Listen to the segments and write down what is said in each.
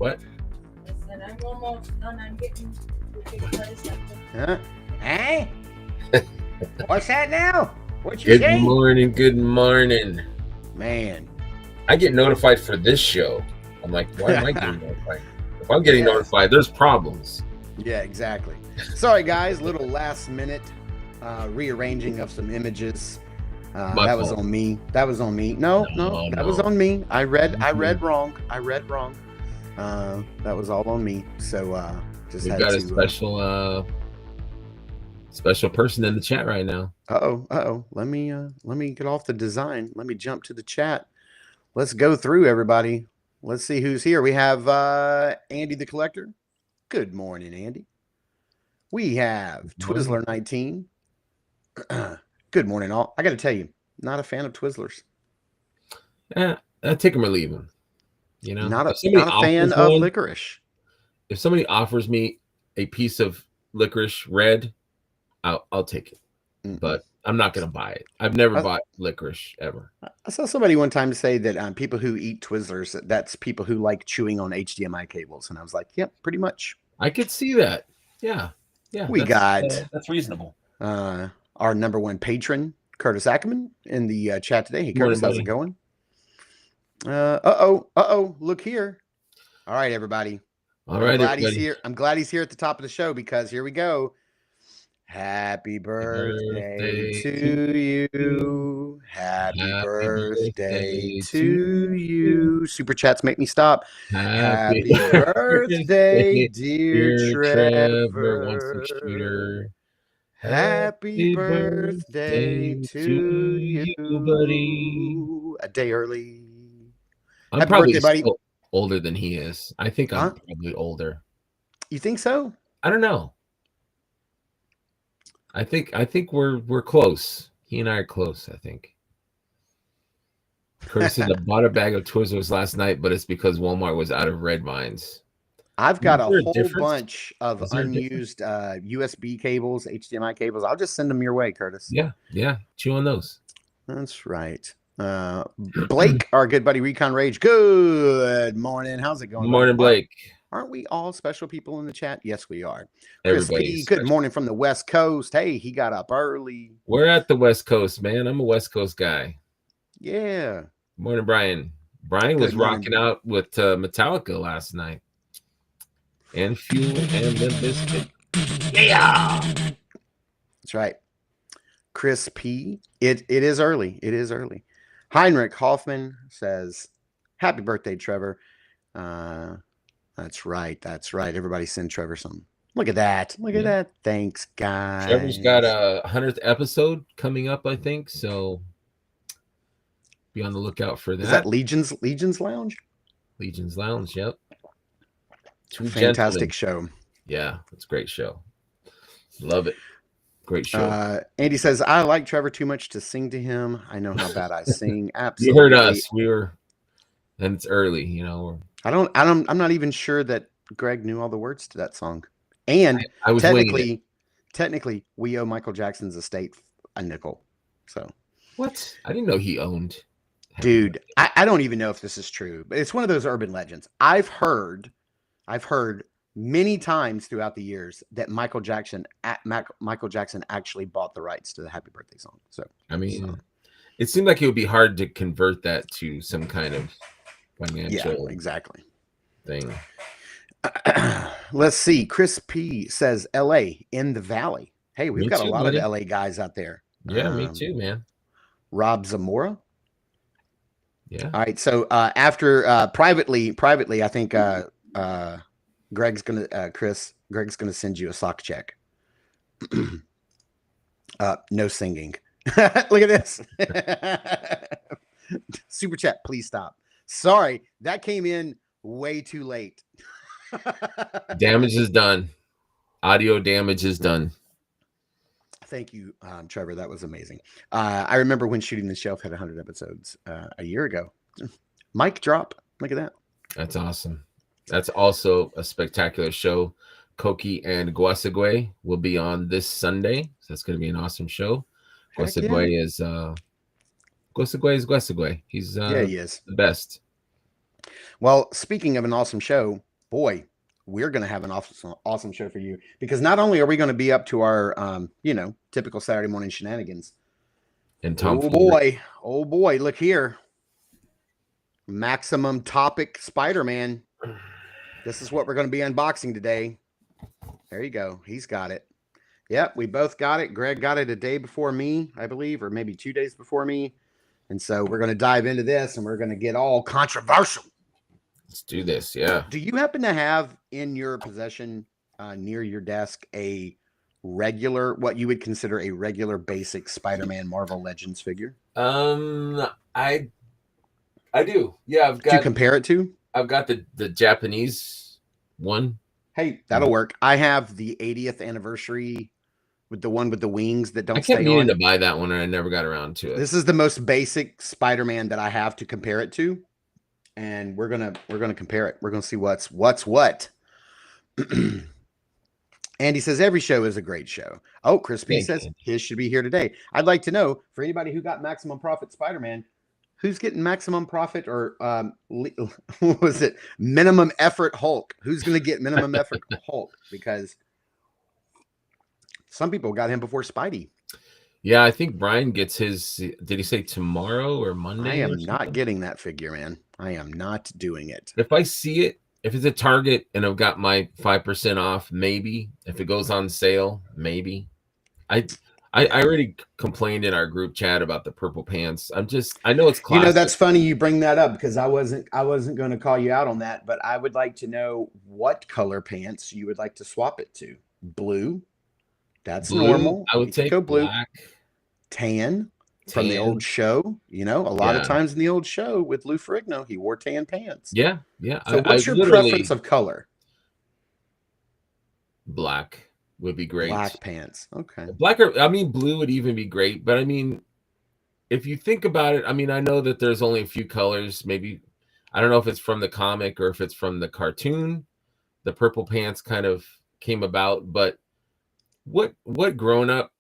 What? I said I'm almost done. I'm getting something. Huh? Hey? What's that now? What you Good say? morning. Good morning. Man. I get notified for this show. I'm like, why am I getting notified? If I'm getting notified, there's problems. Yeah, exactly. Sorry, guys. Little last minute rearranging of some images. That was on me. That was on me. No, that was on me. I read wrong. That was all on me. So just We've had got to, a special person in the chat right now. Uh-oh. Let me get off the design. Let me jump to the chat. Let's go through everybody. Let's see who's here. We have Andy the Collector. Good morning, Andy. We have Twizzler19. Good morning, all. I got to tell you, not a fan of Twizzlers. Yeah, take them or leave them. You know, not a fan of licorice. If somebody offers me a piece of licorice red, I'll take it. But I'm not going to buy it. I've never bought licorice ever. I saw somebody one time say that people who eat Twizzlers, that's people who like chewing on HDMI cables. And I was like, yep, pretty much. I could see that. Yeah. That's reasonable. Our number one patron, Curtis Ackerman, in the chat today. Hey, Curtis, how's it going? Look here. All right, everybody. All right, he's here. I'm glad he's here at the top of the show because here we go. Happy birthday to you. Happy birthday to you. Super chats make me stop. Happy birthday, dear Trevor. Happy birthday to you, buddy. A day early. I'm Happy probably birthday, buddy. Older than he is. I think I'm probably older. You think so? I don't know. I think we're close. He and I are close, I think. Curtis said I bought a bag of Twizzlers last night, but it's because Walmart was out of red vines. I've got a whole bunch of unused USB cables, HDMI cables. I'll just send them your way, Curtis. Yeah. Chew on those. That's right. Blake, our good buddy Recon Rage. Good morning. How's it going? Good morning, Blake. Aren't we all special people in the chat? Yes, we are. Everybody. Good morning from the West Coast. Hey, he got up early. We're at the West Coast, man. I'm a West Coast guy. Yeah. Good morning, Brian. Brian was rocking out with Metallica last night. And Fuel and Limp Bizkit. Yeah. That's right. Chris P. It is early. It is early. Heinrich Hoffman says, happy birthday, Trevor. That's right. Everybody send Trevor some. Look at that. Look at that. Thanks, guys. Trevor's got a 100th episode coming up, I think. So be on the lookout for that. Is that Legion's Lounge? Legion's Lounge, yep. Fantastic show. Yeah, it's a great show. Love it. Great show. Andy says, I like Trevor too much to sing to him. I know how bad I sing. Absolutely. You heard us. And it's early, you know. I'm not even sure that Greg knew all the words to that song. And I was technically, we owe Michael Jackson's estate a nickel. So what? I didn't know he owned. Dude, I don't even know if this is true, but it's one of those urban legends. I've heard many times throughout the years that Michael Jackson actually bought the rights to the Happy Birthday song. So I mean, it seemed like it would be hard to convert that to some kind of financial thing. Let's see. Chris P says LA in the Valley. Hey, we've got a lot of LA guys out there. Yeah, me too, man. Rob Zamora. Yeah. All right. So after privately, I think Greg's gonna send you a sock check. No singing. Look at this. Super chat, please stop. Sorry, that came in way too late. Damage is done. Audio damage is done. Thank you, Trevor. That was amazing. I remember when Shooting the Shelf had 100 episodes a year ago. Mic drop. Look at that. That's awesome. That's also a spectacular show. Koki and Guasagwe will be on this Sunday. So that's going to be an awesome show. Guasagwe is Guasagwe. He's he is the best. Well, speaking of an awesome show, boy, we're going to have an awesome show for you, because not only are we going to be up to our, typical Saturday morning shenanigans. And Oh boy, look here. Maximum Topic Spider-Man. This is what we're going to be unboxing today. There you go. He's got it. Yep, we both got it. Greg got it a day before me, I believe, or maybe 2 days before me. And so we're going to dive into this, and we're going to get all controversial. Let's do this. Yeah. Do you happen to have in your possession, near your desk, a regular, what you would consider a regular basic Spider-Man Marvel Legends figure? I do. Yeah, I've got. To compare it to? I've got the Japanese one. Hey, that'll work. I have the 80th anniversary with the one with the wings that don't I kept stay needing on. to buy that one, and I never got around to it. This is the most basic Spider-Man that I have to compare it to, and we're gonna compare it. We're gonna see what's what. Andy says every show is a great show. Oh, Chris P says his should be here today. I'd like to know, for anybody who got Maximum Profit Spider-Man, who's getting Maximum Profit, or what was it, Minimum Effort Hulk? Who's going to get Minimum Effort Hulk? Because some people got him before Spidey. Yeah, I think Brian gets his. Did he say tomorrow or Monday? I am not getting that figure, man. I am not doing it. If I see it, if it's a Target and I've got my 5% off, maybe. If it goes on sale, maybe. I already complained in our group chat about the purple pants. I know it's classic. That's funny you bring that up, because I wasn't going to call you out on that, but I would like to know what color pants you would like to swap it to. Blue. That's blue, normal. I would take go blue. Black. Tan from the old show. A lot of times in the old show with Lou Ferrigno, he wore tan pants. Yeah. So what's your preference of color? Black would be great. Black pants. Okay. Blue would even be great. But I mean, if you think about it, I mean, I know that there's only a few colors. Maybe, I don't know if it's from the comic or if it's from the cartoon. The purple pants kind of came about. But what grown up,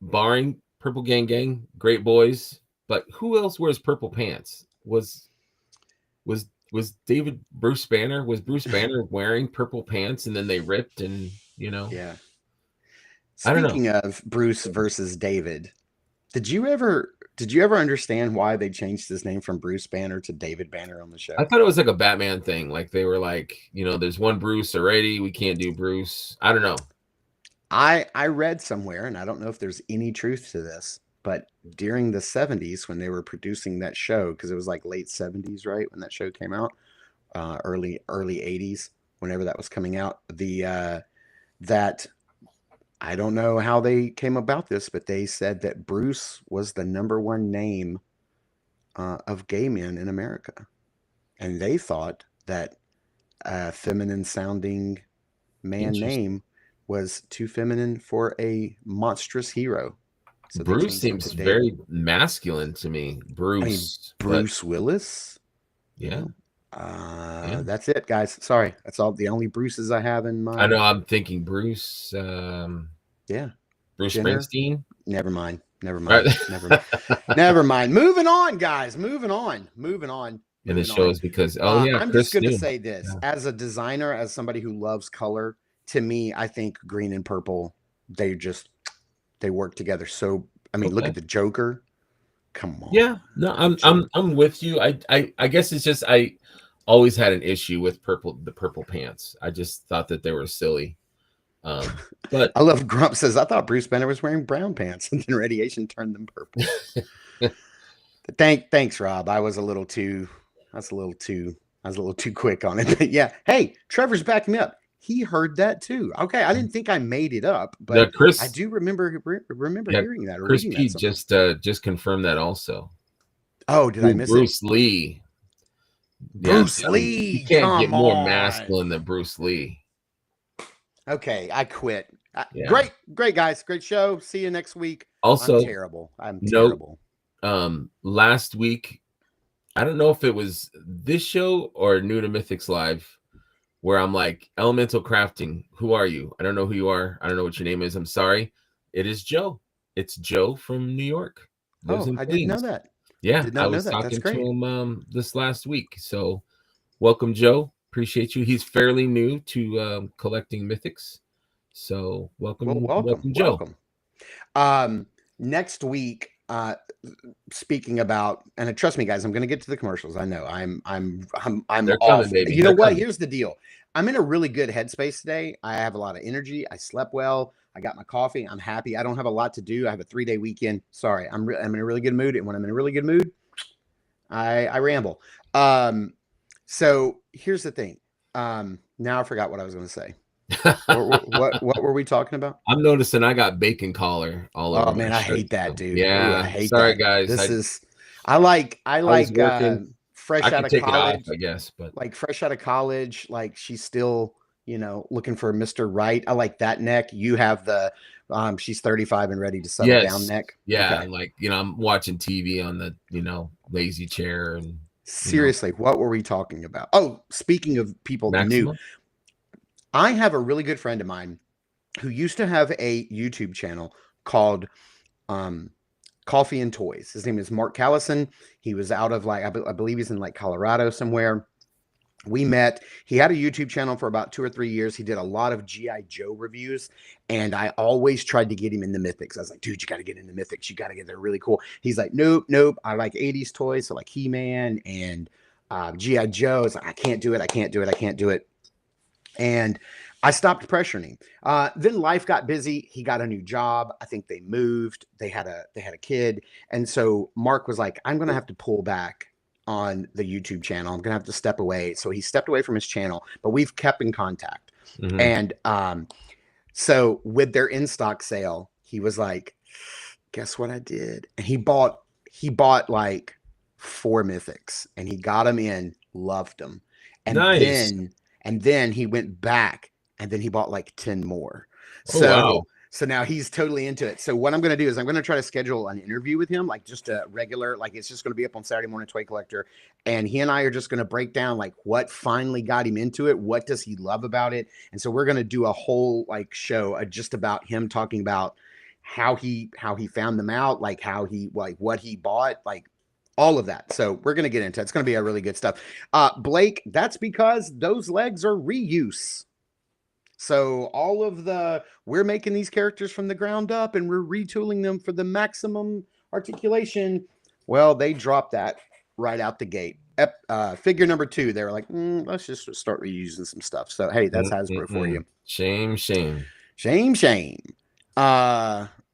barring Purple Gang, great boys, but who else wears purple pants? Was David Bruce Banner? Was Bruce Banner wearing purple pants and then they ripped and Yeah. Speaking of Bruce versus David, did you ever understand why they changed his name from Bruce Banner to David Banner on the show? I thought it was like a Batman thing. Like they were like, there's one Bruce already. We can't do Bruce. I don't know. I read somewhere, and I don't know if there's any truth to this, but during the 70s when they were producing that show, because it was like late 70s, right, when that show came out, early 80s, whenever that was coming out, that I don't know how they came about this, but they said that Bruce was the #1 name of gay men in America, and they thought that a feminine sounding man name was too feminine for a monstrous hero. So Bruce seems very masculine to me. Bruce Willis. Yeah. That's it, guys. Sorry, that's all. The only Bruces I have in mind. I know. I'm thinking Bruce. Yeah. Bruce Jenner. Springsteen. Never mind. Never mind. Moving on, guys. Moving on. And the show is because I'm just going to say this as a designer, as somebody who loves color. To me, I think green and purple, they work together. So, I mean, look at the Joker. Come on. Yeah, no, I'm with you. I guess it's just I always had an issue with the purple pants. I just thought that they were silly. But I love Grump says I thought Bruce Banner was wearing brown pants and then radiation turned them purple. Thanks, Rob. I was a little too quick on it. But yeah, hey, Trevor's backing me up. He heard that too. Okay, I didn't think I made it up, but I do remember hearing that. Or Chris P just confirmed that also. Oh, did I miss Bruce Lee? Bruce Lee. You can't get more masculine than Bruce Lee. Okay, I quit. Great guys, great show. See you next week. Also, I'm terrible. Last week, I don't know if it was this show or New to Mythics Live, where I'm like, Elemental Crafting, who are you? I don't know who you are. I don't know what your name is. I'm sorry. It is Joe. It's Joe from New York. I didn't know that. Yeah, I was talking to him this last week. So welcome, Joe. appreciate you. He's fairly new to collecting mythics, so welcome, welcome, Joe. Next week, speaking about, and trust me, guys, I'm going to get to the commercials. I know I'm They're off. coming, baby. You know They're what? coming. Here's the deal. I'm in a really good headspace today. I have a lot of energy. I slept well. I got my coffee. I'm happy. I don't have a lot to do. I have a 3-day weekend. Sorry, I'm in a really good mood. And when I'm in a really good mood, I ramble. So here's the thing. Now I forgot what I was going to say. What were we talking about? I'm noticing I got bacon collar all over. Oh man, my I shirt, hate that, so. dude. Yeah, Ooh, I hate sorry that. guys. I like was working. fresh I out could of take it off, college. I guess, but Like fresh out of college, like she's still, looking for Mr. Right. I like that neck. You have the she's 35 and ready to settle down neck. Yeah, Okay. like I'm watching TV on the lazy chair and Seriously, what were we talking about? Oh, speaking of people new, Maxima. I have a really good friend of mine who used to have a YouTube channel called Coffee and Toys. His name is Mark Callison. He was out of I believe he's in Colorado somewhere. We met. He had a YouTube channel for about 2 or 3 years. He did a lot of G.I. Joe reviews, and I always tried to get him into Mythics. I was like, dude, you got to get into Mythics. You got to get there. Really cool. He's like, nope. I like 80s toys, so like He-Man and G.I. Joe. It's like, I can't do it. And I stopped pressuring him. Then life got busy. He got a new job. I think they moved. They had a kid, and so Mark was like, I'm going to have to pull back on the YouTube channel. I'm going to have to step away. So he stepped away from his channel, but we've kept in contact. Mm-hmm. And so with their in-stock sale, he was like, guess what I did? And he bought like 4 mythics, and he got them in, loved them. And nice. then he went back, and then he bought like 10 more. Oh, wow. So now he's totally into it. So what I'm going to do is I'm going to try to schedule an interview with him, like just a regular, like it's just going to be up on Saturday Morning Toy Collector. And he and I are just going to break down like what finally got him into it. What does he love about it? And so we're going to do a whole show just about him talking about how he found them out, like what he bought, like all of that. So we're going to get into it. It's going to be a really good stuff. Blake, that's because those legs are reuse. So we're making these characters from the ground up, and we're retooling them for the maximum articulation. Well, they dropped that right out the gate. Figure number 2, they were like, let's just start reusing some stuff. So, hey, that's Hasbro for you. Shame.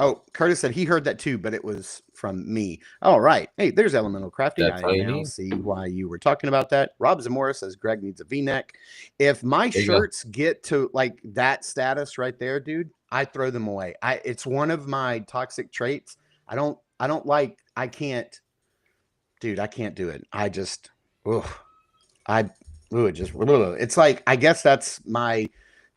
Oh, Curtis said he heard that too, but it was from me. All right. Hey, there's Elemental Crafting. That's I now see why you were talking about that. Rob Zamora says Greg needs a V-neck. If my shirts get to like that status right there, dude, I throw them away. It's one of my toxic traits. I can't do it. It's like, I guess that's my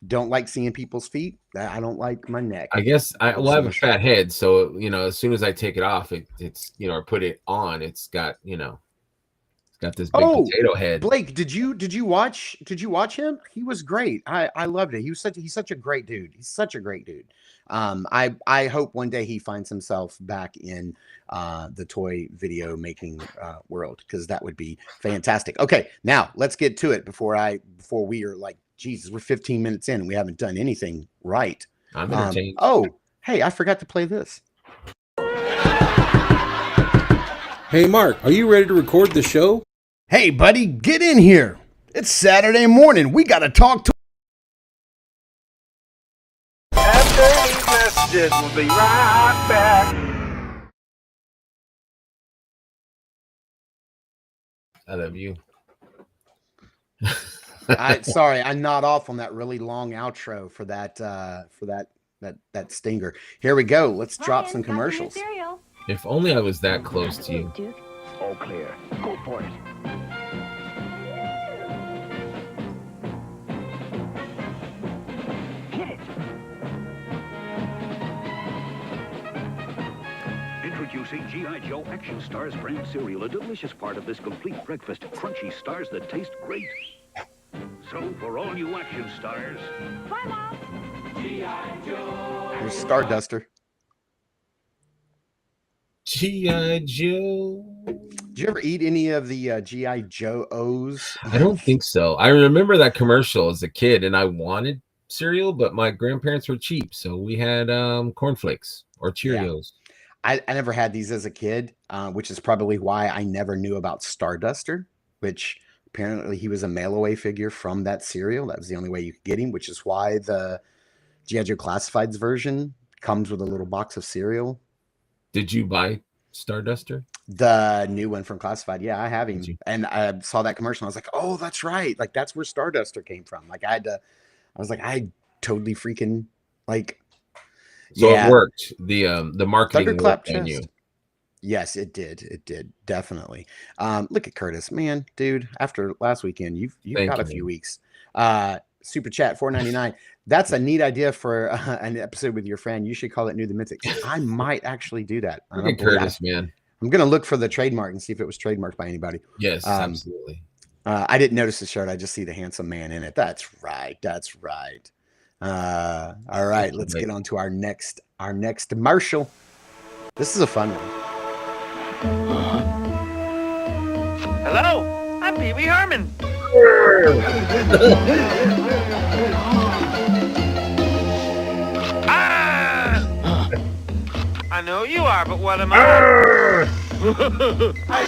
don't like seeing people's feet. I don't like my neck. I guess I have a fat head, so as soon as I take it off, it's or put it on, it's got it's got this big potato head. Blake, did you watch him? He was great. I loved it. He's such a great dude. I hope one day he finds himself back in the toy video making world, because that would be fantastic. Okay, now let's get to it before we are like, Jesus, we're 15 minutes in and we haven't done anything right. I'm entertained. Hey, I forgot to play this. Hey, Mark, are you ready to record the show? Hey, buddy, get in here. It's Saturday morning. We got to talk to... After these messages, we'll be right back. I love you. Sorry, I nod off on that really long outro for that stinger. Here we go. Let's drop some commercials. If only I was that close to you. All clear. Go for it. Hit it. Introducing G.I. Joe Action Stars brand cereal, a delicious part of this complete breakfast. Crunchy stars that taste great. So, for all you action stars... Bye, Mom! G.I. Joe! Here's Starduster. G.I. Joe. Did you ever eat any of the G.I. Joe O's? I don't think so. I remember that commercial as a kid, and I wanted cereal, but my grandparents were cheap, so we had cornflakes or Cheerios. I never had these as a kid, which is probably why I never knew about Starduster, which apparently he was a mail-away figure from that cereal. That was the only way you could get him, which is why the G.I. Joe Classifieds version comes with a little box of cereal. Did you buy Starduster? The new one from Classified. Yeah, I have him. And I saw that commercial. And I was like, oh, that's right. Like, that's where Starduster came from. Like, I totally freaking, like. So it worked. The marketing Thunderclap worked on you. Yes, it did. It did. Definitely. Look at Curtis, man, dude, after last weekend, you've got a few weeks. Super chat $4.99. That's a neat idea for an episode with your friend. You should call it New the Mythics. I might actually do that. Look at Curtis, man. I'm gonna look for the trademark and see if it was trademarked by anybody. Yes, absolutely. I didn't notice the shirt. I just see the handsome man in it. That's right. That's right. All right, let's get on to our next commercial. This is a fun one. Hello, I'm Pee Wee Herman. I know you are, but what am I? I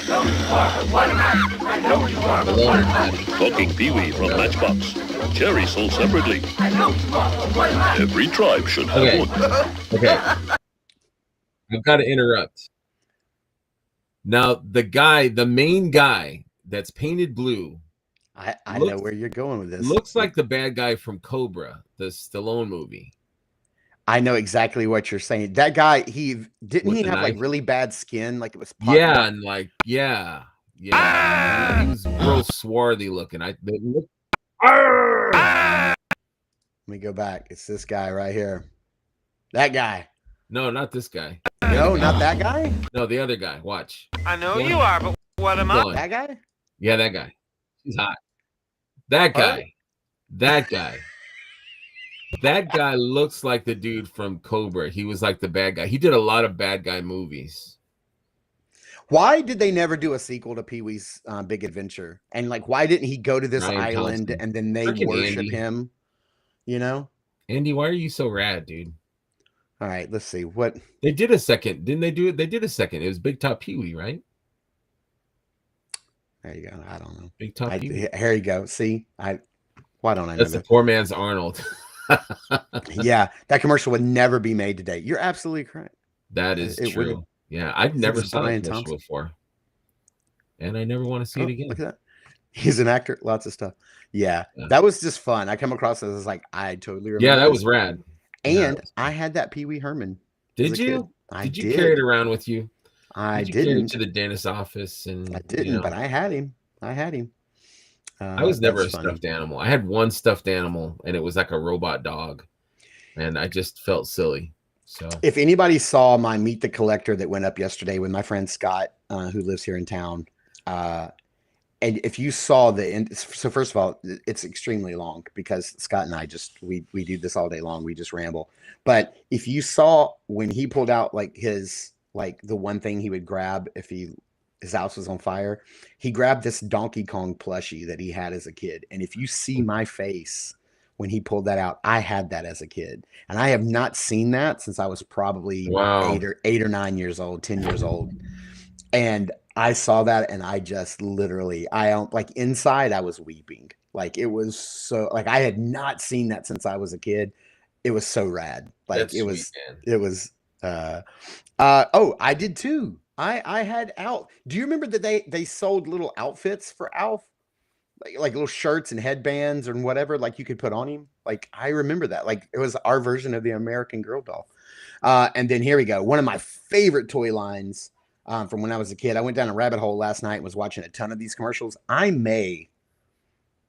know you are, but what am I? I know you are, but what am I? Talking Pee-wee from Matchbox. Cherry sold separately. I know you are, but what am I? Every tribe should have one. Okay. I've got to interrupt. Now, the main guy that's painted blue. I know where you're going with this. Looks like the bad guy from Cobra, the Stallone movie. I know exactly what you're saying. That guy, he have like really bad skin, like it was. Yeah, and like yeah. He was real swarthy looking. Let me go back. It's this guy right here. That guy. No, not this guy. No, not that guy. No, the other guy. Watch. I know you are, but what am I? That guy. Yeah, that guy. He's hot. That guy. That guy. That guy looks like the dude from Cobra. He was like the bad guy. He did a lot of bad guy movies. Why did they never do a sequel to Pee-wee's Big Adventure? And like, why didn't he go to this island and then they worship him? You know? Andy, why are you so rad, dude? All right, let's see. What they did a second. Didn't they do it? They did a second. It was Big Top Pee-wee, right? There you go. I don't know. Big Top Pee-wee. Here you go. See? Why don't I know That's the poor man's Arnold. Yeah, that commercial would never be made today. You're absolutely correct. That is true. Yeah, I've never saw that commercial before, and I never want to see it again. Look at that. He's an actor. Lots of stuff. Yeah, that was just fun. I come across as like I totally remember. Yeah, that was rad. And I had that Pee Wee Herman. Did you? Did you carry it around with you? I didn't. Carry it to the dentist's office, and I didn't, but I had him. I was never a stuffed animal. I had one stuffed animal, and it was like a robot dog, and I just felt silly. So, if anybody saw my Meet the Collector that went up yesterday with my friend Scott, who lives here in town, and if you saw so first of all, it's extremely long because Scott and I we do this all day long. We just ramble. But if you saw when he pulled out like the one thing he would grab if his house was on fire, he grabbed this Donkey Kong plushie that he had as a kid. And if you see my face when he pulled that out, I had that as a kid. And I have not seen that since I was probably 8 or 9 years old, 10 years old. And I saw that and I just literally, inside I was weeping. Like it was so, like I had not seen that since I was a kid. It was so rad. Like that's I did too. I had Alf. Do you remember that they sold little outfits for Alf? Like little shirts and headbands and whatever, like you could put on him. Like I remember that. Like it was our version of the American Girl doll. And then here we go. One of my favorite toy lines from when I was a kid. I went down a rabbit hole last night and was watching a ton of these commercials. I may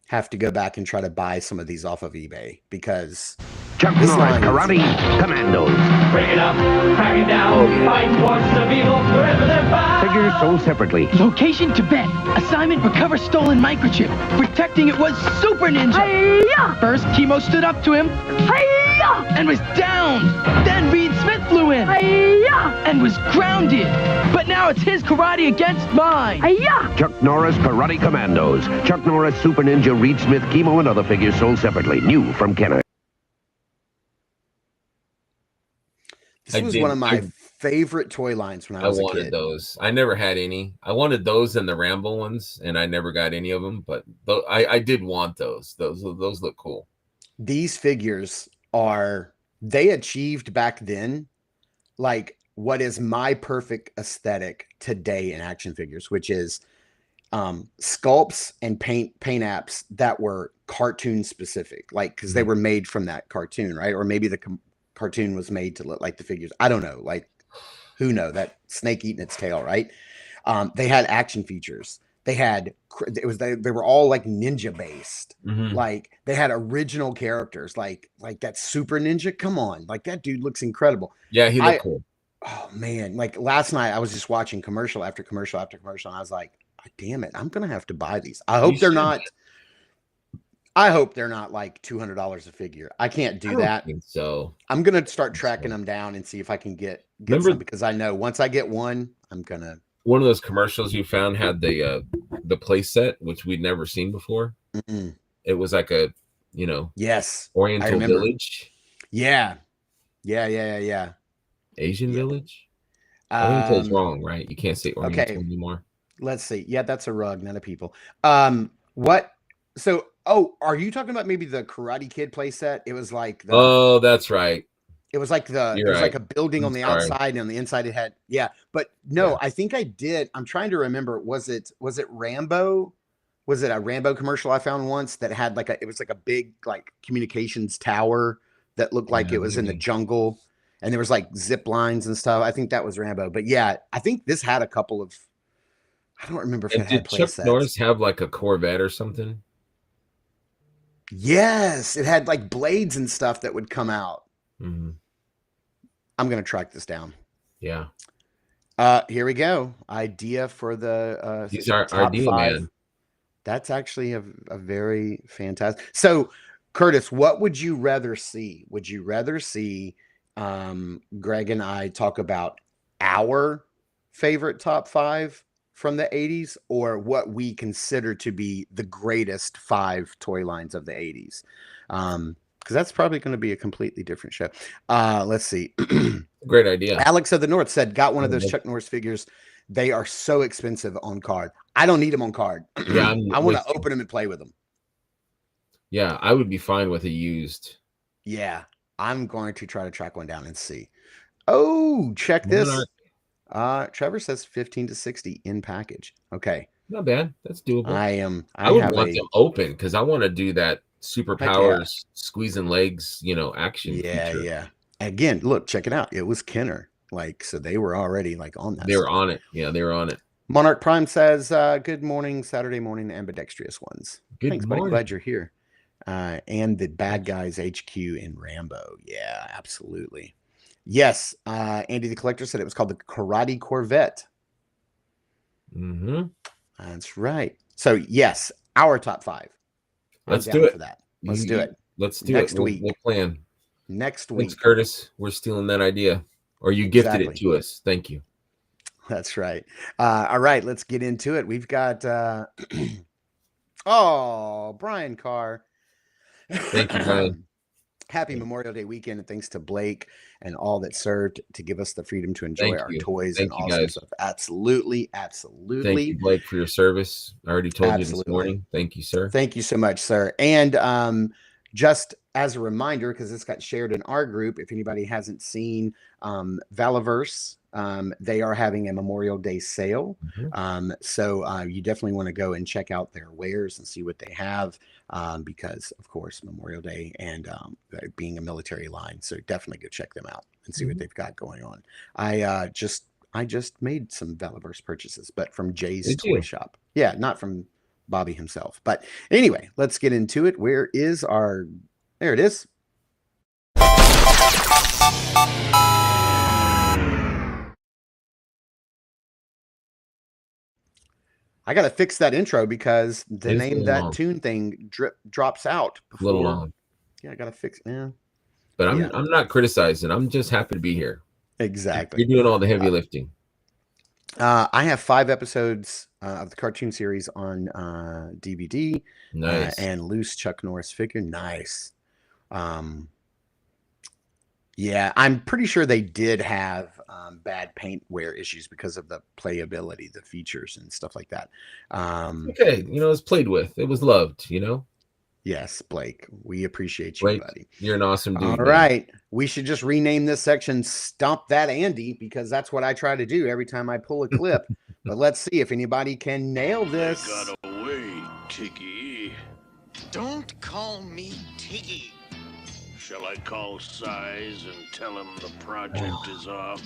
have to go back and try to buy some of these off of eBay because this line Karate Commandos. Break it up, crack it down, fight forces of evil wherever they're found. Figures sold separately. Location Tibet. Assignment recover stolen microchip. Protecting it was Super Ninja. Hi-ya! First, Chemo stood up to him. Hi-ya! and was downed. Then Reed Smith flew in and was grounded. But now it's his karate against mine. Chuck Norris Karate Commandos. Chuck Norris Super Ninja, Reed Smith Chemo, and other figures sold separately. New from Kenner. This was one of my favorite toy lines when I was a kid. I wanted those. I never had any. I wanted those and the Rambo ones, and I never got any of them. But I did want those. Those look cool. These figures they achieved back then, like what is my perfect aesthetic today in action figures, which is sculpts and paint apps that were cartoon specific, like because they were made from that cartoon, right? Or maybe the cartoon was made to look like the figures. I don't know. Like, who knows? That snake eating its tail, right? They had action features. They were all like ninja based. Like they had original characters, like that Super Ninja. Come on, like that dude looks incredible. Yeah, he looked cool. Oh man, like last night I was just watching commercial after commercial after commercial, and I was like, damn it, I'm gonna have to buy these. I hope they're not like $200 a figure. I can't do that. So I'm gonna start tracking them down and see if I can get some, because I know once I get one, I'm gonna. One of those commercials you found had the play set, which we'd never seen before. It was like a, yes, Oriental village. Yeah. Asian village. Oriental's wrong, right? You can't say Oriental anymore. Let's see. Yeah, that's a rug, not a people. What? So, are you talking about maybe the Karate Kid playset? It was like that's right. It was like like a building on the outside, and on the inside it had but no, I think I did. I'm trying to remember. Was it Rambo? Was it a Rambo commercial I found once that had it was like a big like communications tower that looked like it was in the jungle, and there was like zip lines and stuff. I think that was Rambo. But yeah, I think this had a couple of. I don't remember if it had play sets. Did Chuck Norris have like a Corvette or something? Yes, it had like blades and stuff that would come out. I'm gonna track this down. Yeah. Here we go. Idea for the these are top idea, 5. Man. That's actually a very fantastic. So, Curtis, what would you rather see? Would you rather see Greg and I talk about our favorite top 5 from the 80s, or what we consider to be the greatest 5 toy lines of the 80s? Because that's probably going to be a completely different show. Let's see. Great idea. Alex of the North said, got one of those Chuck Norris figures. They are so expensive on card. I don't need them on card. Yeah, I want to open them and play with them. Yeah, I would be fine with a used. Yeah, I'm going to try to track one down and see. Oh, check this. Trevor says 15 to 60 in package. Okay. Not bad. That's doable. I would want them open because I want to do that superpowers squeezing legs, action. Yeah, yeah. Again, look, check it out. It was Kenner. So they were already on that. They were on it. Yeah, they were on it. Monarch Prime says, good morning, Saturday morning, ambidextrous ones. Thanks, buddy. Glad you're here. And the Bad Guys HQ in Rambo. Yeah, absolutely. Yes, Andy the Collector said it was called the Karate Corvette. That's right. So, yes, our top 5. Let's do it. For that. Let's do it. Let's do next it. Week. We'll plan. Next week. Thanks, Curtis. We're stealing that idea. Or you gifted it to us. Thank you. That's right. All right, let's get into it. We've got Brian Carr. Thank you, Brian. Happy Memorial Day weekend, and thanks to Blake and all that served to give us the freedom to enjoy our toys and awesome stuff. Absolutely. Thank you, Blake, for your service. I already told you this morning. Thank you, sir. Thank you so much, sir. And just as a reminder, because this got shared in our group, if anybody hasn't seen Valaverse, they are having a Memorial Day sale. So you definitely want to go and check out their wares and see what they have, because of course Memorial Day and being a military line, so definitely go check them out and see what they've got going on. I just made some Valaverse purchases, but from Jay's toy shop. Yeah, not from Bobby himself. But anyway, let's get into it. Where is our? There it is. I got to fix that intro because the name that tune thing drops out before. A little long. Yeah, I got to fix. Yeah. But Yeah. I'm not criticizing. I'm just happy to be here. Exactly. You're doing all the heavy lifting. I have 5 episodes of the cartoon series on DVD. Nice. And loose Chuck Norris figure. Nice. Yeah, I'm pretty sure they did have bad paint wear issues because of the playability, the features, and stuff like that. Okay, you know, it's played with. It was loved, you know? Yes, Blake, we appreciate you, Blake, buddy. you're an awesome dude. All man. right. We should just rename this section Stomp That Andy, because that's what I try to do every time I pull a clip. But let's see if anybody can nail this. Got away, Tiggy. Don't call me Tiggy. Shall I call Size and tell him the project is off?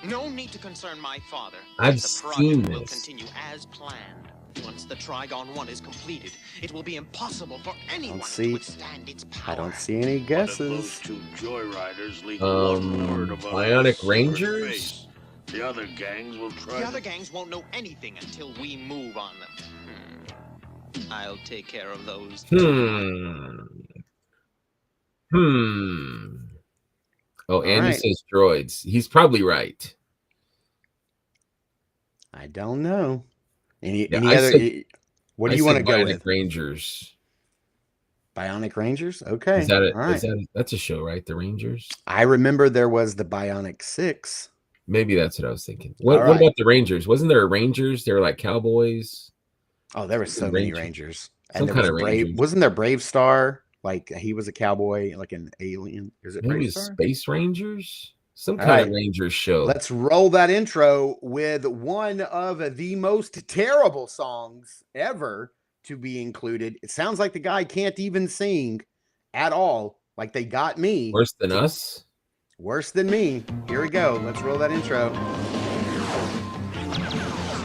No need to concern my father. I've the seen project will this. continue as planned. Once the Trigon 1 is completed, it will be impossible for anyone to withstand its power. I don't see any What if guesses. those 2 joyriders leak one word about Bionic us Rangers? in space? The other gangs will try The other gangs won't know anything until we move on them. I'll take care of those. Oh, Andy right. says droids. He's probably right. I don't know. Any Yeah, other? What do you want to go Bionic with? Rangers. Bionic Rangers? Okay. Is that it? All right. That's a show, right? The Rangers? I remember there was the Bionic 6. Maybe that's what I was thinking. What right. about the Rangers? Wasn't there a Rangers? They were like cowboys. Oh, there were so many Rangers. Some And there kind was of Brave. Rangers. Wasn't there Brave Star? Like he was a cowboy, like an alien. Is it Maybe Brave it's Star? Space Rangers? Some All kind of right. Rangers show. Let's roll that intro with one of the most terrible songs ever to be included. It sounds like the guy can't even sing at all. Like they got me. Worse than us? Worse than me. Here we go. Let's roll that intro.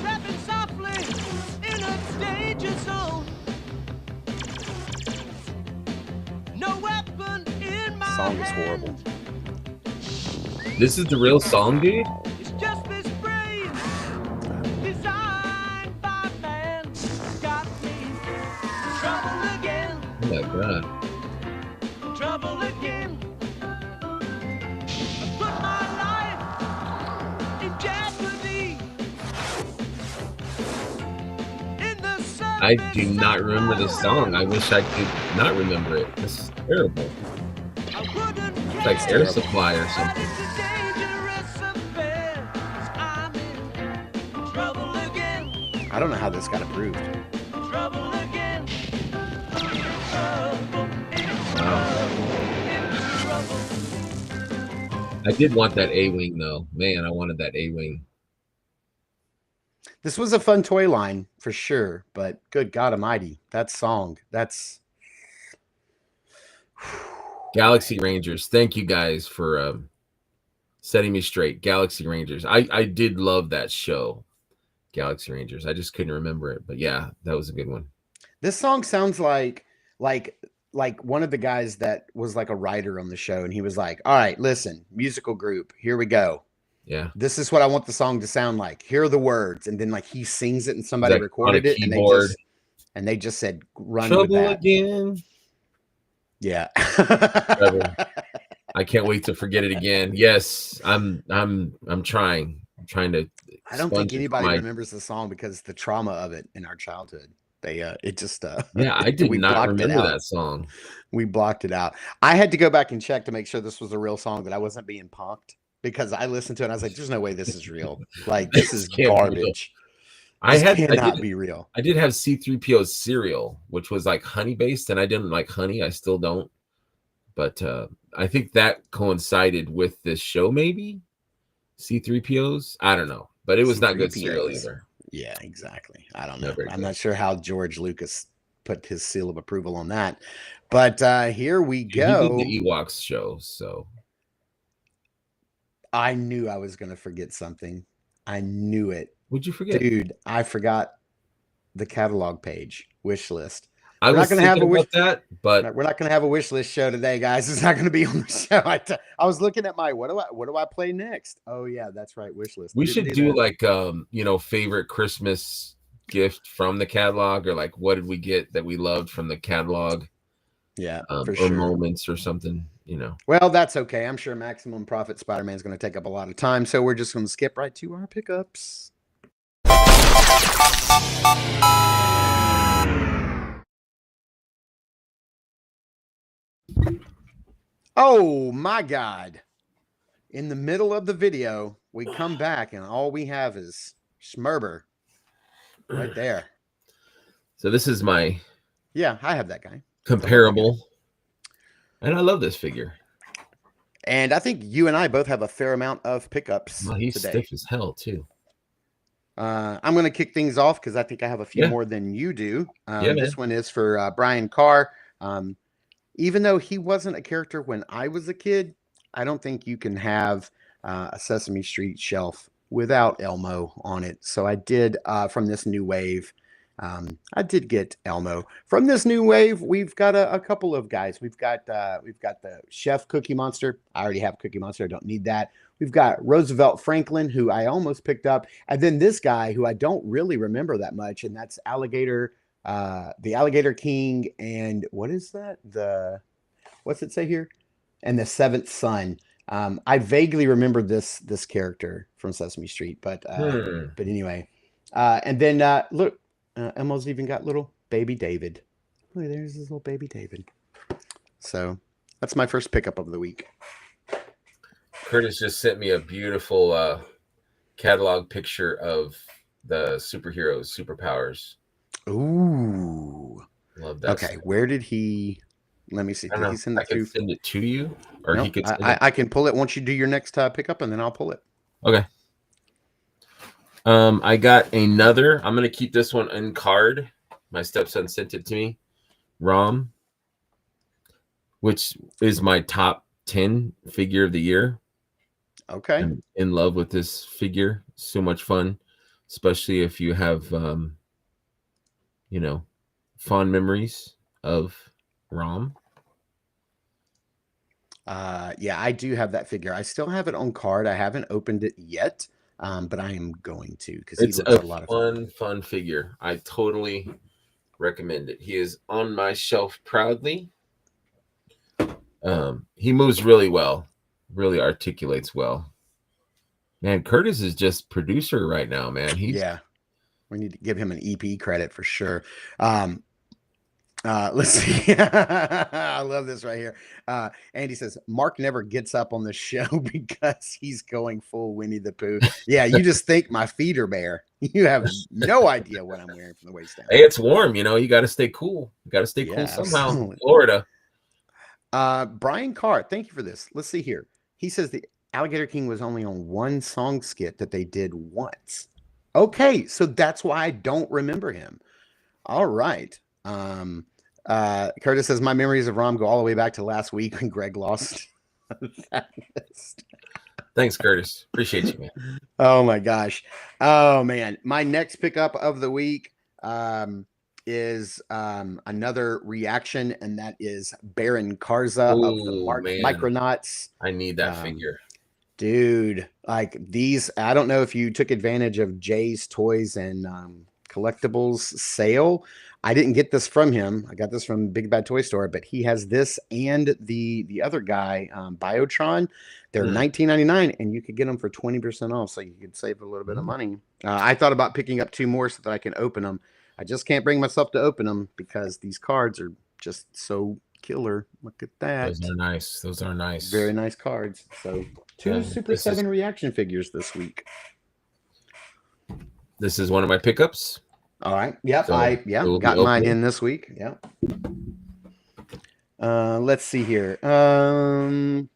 Rapping softly in a danger zone. No weapon in my Song is horrible. This is the real song, dude? It's just this brain designed by man. Got me trouble again. Oh my god. Trouble again. I put my life in jeopardy. In the I do not remember this song. I wish I could not remember it. This is terrible. It's like Air Supply or something. I don't know how this got approved. I did want that A-Wing, though. Man, I wanted that A-Wing. This was a fun toy line for sure, but good God Almighty, that song, that's Galaxy Rangers. Thank you guys for setting me straight. Galaxy Rangers. I did love that show, Galaxy Rangers. I just couldn't remember it, but yeah, that was a good one. This song sounds like one of the guys that was like a writer on the show, and he was like, "All right, listen, musical group, here we go. Yeah, this is what I want the song to sound like. Here are the words," and then like he sings it, and somebody like recorded it, keyboard. and they just said, "Run Trouble with that." again. Yeah. I can't wait to forget it again. Yes, I'm trying. I'm trying to. I don't think anybody remembers the song because the trauma of it in our childhood. It just yeah, I did not remember that song. We blocked it out. I had to go back and check to make sure this was a real song, that I wasn't being punked, because I listened to it and I was like, "There's no way this is real. Like this is garbage. This cannot be real." I did have C-3PO's cereal, which was like honey based, and I didn't like honey. I still don't. But I think that coincided with this show, maybe C-3PO's. I don't know, but it was not good cereal either. Yeah, exactly. I don't know. I'm not sure how George Lucas put his seal of approval on that. But here we go. He did the Ewoks show, so I knew I was going to forget something. I knew it. What'd you forget? Dude, I forgot the catalog page, wish list. I was thinking about that, but we're not going to have a wish list show today, guys. It's not going to be on the show. I was looking at my what do I play next? Oh yeah, that's right, wish list. We should do like favorite Christmas gift from the catalog, or like what did we get that we loved from the catalog. Yeah, for or sure. moments or something, Well, that's okay. I'm sure Maximum Profit Spider-Man is going to take up a lot of time, so we're just going to skip right to our pickups. Oh my God. In the middle of the video, we come back and all we have is Schmerber right there. So this is my Yeah, I have that guy. comparable. And I love this figure. And I think you and I both have a fair amount of pickups He's today. stiff as hell, too. I'm going to kick things off because I think I have a few more than you do. Yeah, this one is for Brian Carr. Even though he wasn't a character when I was a kid, I don't think you can have a Sesame Street shelf without Elmo on it. So I did from this new wave. I did get Elmo from this new wave. We've got a couple of guys. We've got the Chef Cookie Monster. I already have Cookie Monster. I don't need that. We've got Roosevelt Franklin, who I almost picked up, and then this guy who I don't really remember that much, and that's Alligator. The Alligator King, and what is that? What's it say here? And the Seventh Son. I vaguely remember this character from Sesame Street, but anyway. And then look, Elmo's even got little baby David. Look, there's this little baby David. So that's my first pickup of the week. Curtis just sent me a beautiful catalog picture of the superheroes, superpowers. Ooh, love that. Okay, stuff. where did he? Let me see. Did he send it I can send it to you, or nope, he could. I can pull it once you do your next pickup, and then I'll pull it. Okay. I got another. I'm gonna keep this one in card. My stepson sent it to me. ROM, which is my top 10 figure of the year. Okay. I'm in love with this figure. So much fun, especially if you have, fond memories of ROM. Yeah, I do have that figure. I still have it on card. I haven't opened it yet, but I am going to because it's a lot of fun figure. I totally recommend it. He is on my shelf proudly. He moves really well, really articulates well. Man, Curtis is just producer right now, man. Yeah, we need to give him an EP credit for sure. Let's see. I love this right here. Andy says, Mark never gets up on the show because he's going full Winnie the Pooh. Yeah, you just think my feet are bare. You have no idea what I'm wearing from the waist down. Hey, it's warm, you got to stay cool. You got to stay cool somehow. Absolutely. Florida. Brian Carr, thank you for this. Let's see here. He says the Alligator King was only on one song skit that they did once. Okay, so that's why I don't remember him. All right. Curtis says my memories of ROM go all the way back to last week when Greg lost that list. Thanks, Curtis. Appreciate you, man. Oh my gosh. Oh man. My next pickup of the week is another reaction, and that is Baron Karza of the Micronauts. I need that figure. Dude, like these, I don't know if you took advantage of Jay's Toys and Collectibles sale. I didn't get this from him. I got this from Big Bad Toy Store, but he has this and the other guy, Biotron. They're $19.99, and you could get them for 20% off, so you could save a little bit of money. I thought about picking up 2 more so that I can open them. I just can't bring myself to open them because these cards are just so killer. Look at that. Those are nice. Those are nice. Very nice cards. So 2 Super 7 reaction figures this week. This is one of my pickups. All right. Yep. So got mine in this week. Yep. Let's see here. Went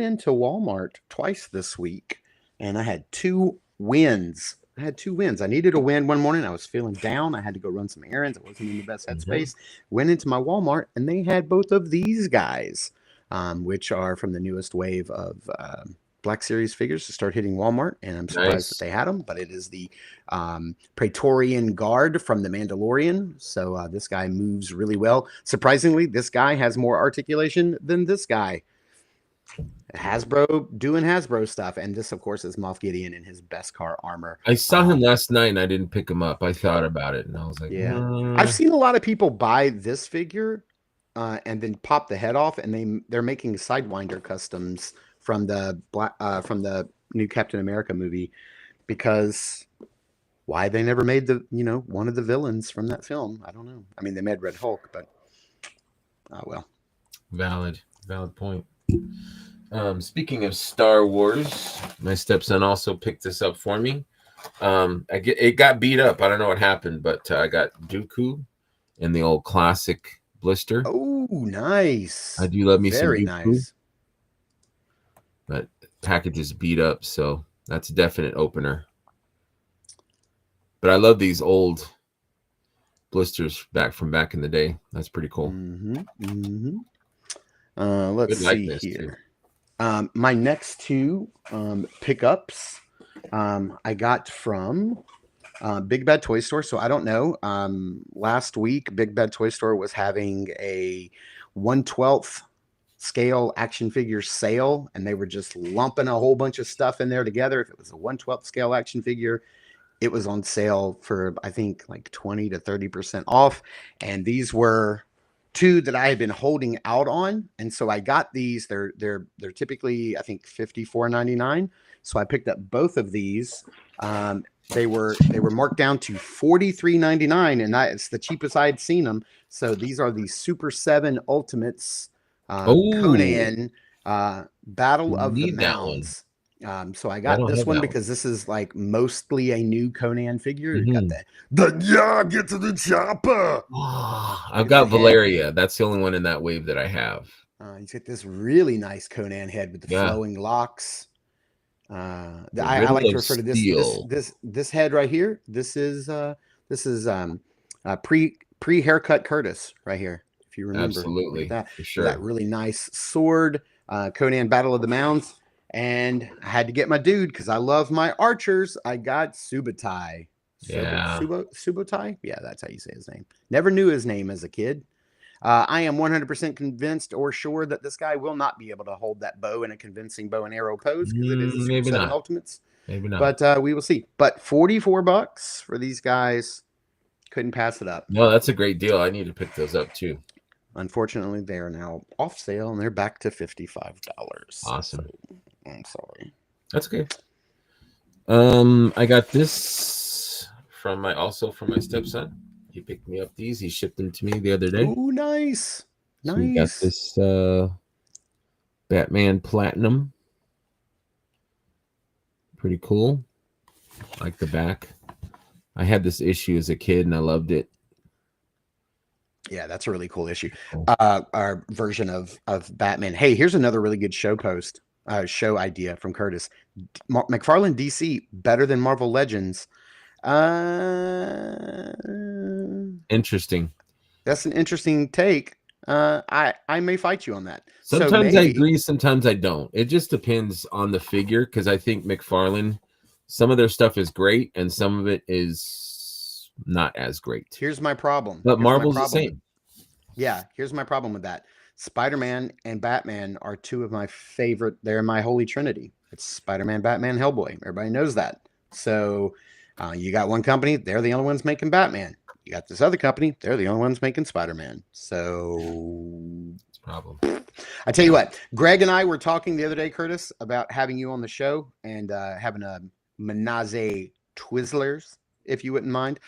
into Walmart twice this week, and I had 2 wins. I needed a win one morning. I was feeling down. I had to go run some errands. I wasn't in the best headspace. Went into my Walmart, and they had both of these guys, which are from the newest wave of Black Series figures to start hitting Walmart, and I'm surprised that they had them, but it is the Praetorian Guard from The Mandalorian. So this guy moves really well. Surprisingly, this guy has more articulation than this guy. Hasbro doing Hasbro stuff, and this, of course, is Moff Gideon in his Beskar armor. I saw him last night, and I didn't pick him up. I thought about it, and I was like, yeah. I've seen a lot of people buy this figure and then pop the head off, and they're making Sidewinder customs from the new Captain America movie, because why they never made one of the villains from that film, I don't know. I mean, they made Red Hulk, but oh well. Valid point. Speaking of Star Wars, my stepson also picked this up for me. It got beat up. I don't know what happened, but I got Dooku in the old classic blister. Oh, nice. I do love me Very some Dooku. nice. But package is beat up, so that's a definite opener. But I love these old blisters back in the day. That's pretty cool. Let's see here. My next two pickups I got from Big Bad Toy Store. So I don't know. Last week, Big Bad Toy Store was having a 1/12 scale action figure sale, and they were just lumping a whole bunch of stuff in there together. If it was a 1/12 scale action figure, it was on sale for, I think, like 20 to 30% off. And these were two that I had been holding out on. And so I got these. They're typically, I think, $54.99. So I picked up both of these. They were marked down to $43.99, and it's the cheapest I had seen them. So these are the Super 7 Ultimates Conan Battle of the Mounds. So I got this one because this is like mostly a new Conan figure. You got get to the chopper. I've got Valeria. That's the only one in that wave that I have. You get this really nice Conan head with the flowing locks. I like to refer to this head right here. This is pre haircut Curtis right here. If you remember, absolutely, that for sure. That really nice sword, Conan Battle of the Mounds. And I had to get my dude because I love my archers. I got Subotai. Subotai? Yeah, that's how you say his name. Never knew his name as a kid. I am 100% convinced or sure that this guy will not be able to hold that bow in a convincing bow and arrow pose because it is a Super 7 Ultimates. Maybe not. But we will see. But $44 for these guys. Couldn't pass it up. No, that's a great deal. I need to pick those up too. Unfortunately, they are now off sale and they're back to $55. Awesome. So, I'm sorry. That's okay. I got this from my stepson. He picked me up these. He shipped them to me the other day. Oh, nice. So we got this Batman Platinum. Pretty cool. Like the back. I had this issue as a kid and I loved it. Yeah, that's a really cool issue. Our version of Batman. Hey, here's another really good show idea from Curtis. McFarlane DC better than Marvel Legends. Interesting. That's an interesting take. I may fight you on that. Sometimes I agree, sometimes I don't. It just depends on the figure, because I think McFarlane, some of their stuff is great and some of it is not as great. Here's my problem. But Marvel's the same. Yeah, here's my problem with that. Spider-Man and Batman are two of my favorite. They're my holy trinity. It's Spider-Man, Batman, Hellboy. Everybody knows that. So you got one company, they're the only ones making Batman. You got this other company, they're the only ones making Spider-Man. So it's a problem. I tell you what, Greg and I were talking the other day, Curtis, about having you on the show and having a Menage Twizzlers, if you wouldn't mind.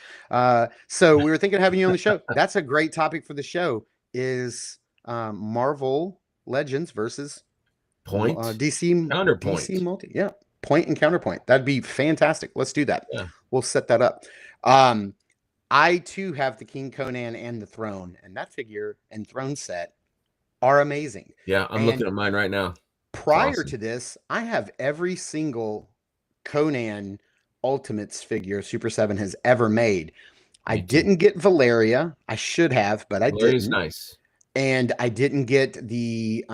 So we were thinking of having you on the show. That's a great topic for the show, is Marvel Legends versus Point DC Counterpoint. DC Point and Counterpoint. That'd be fantastic. Let's do that. Yeah. We'll set that up. I too have the King Conan and the Throne, and that figure and throne set are amazing. Yeah, I'm looking at mine right now. Prior to this, I have every single Conan Ultimates figure Super 7 has ever made. I didn't get Valeria. I should have, but I didn't. Valeria's nice. And I didn't get the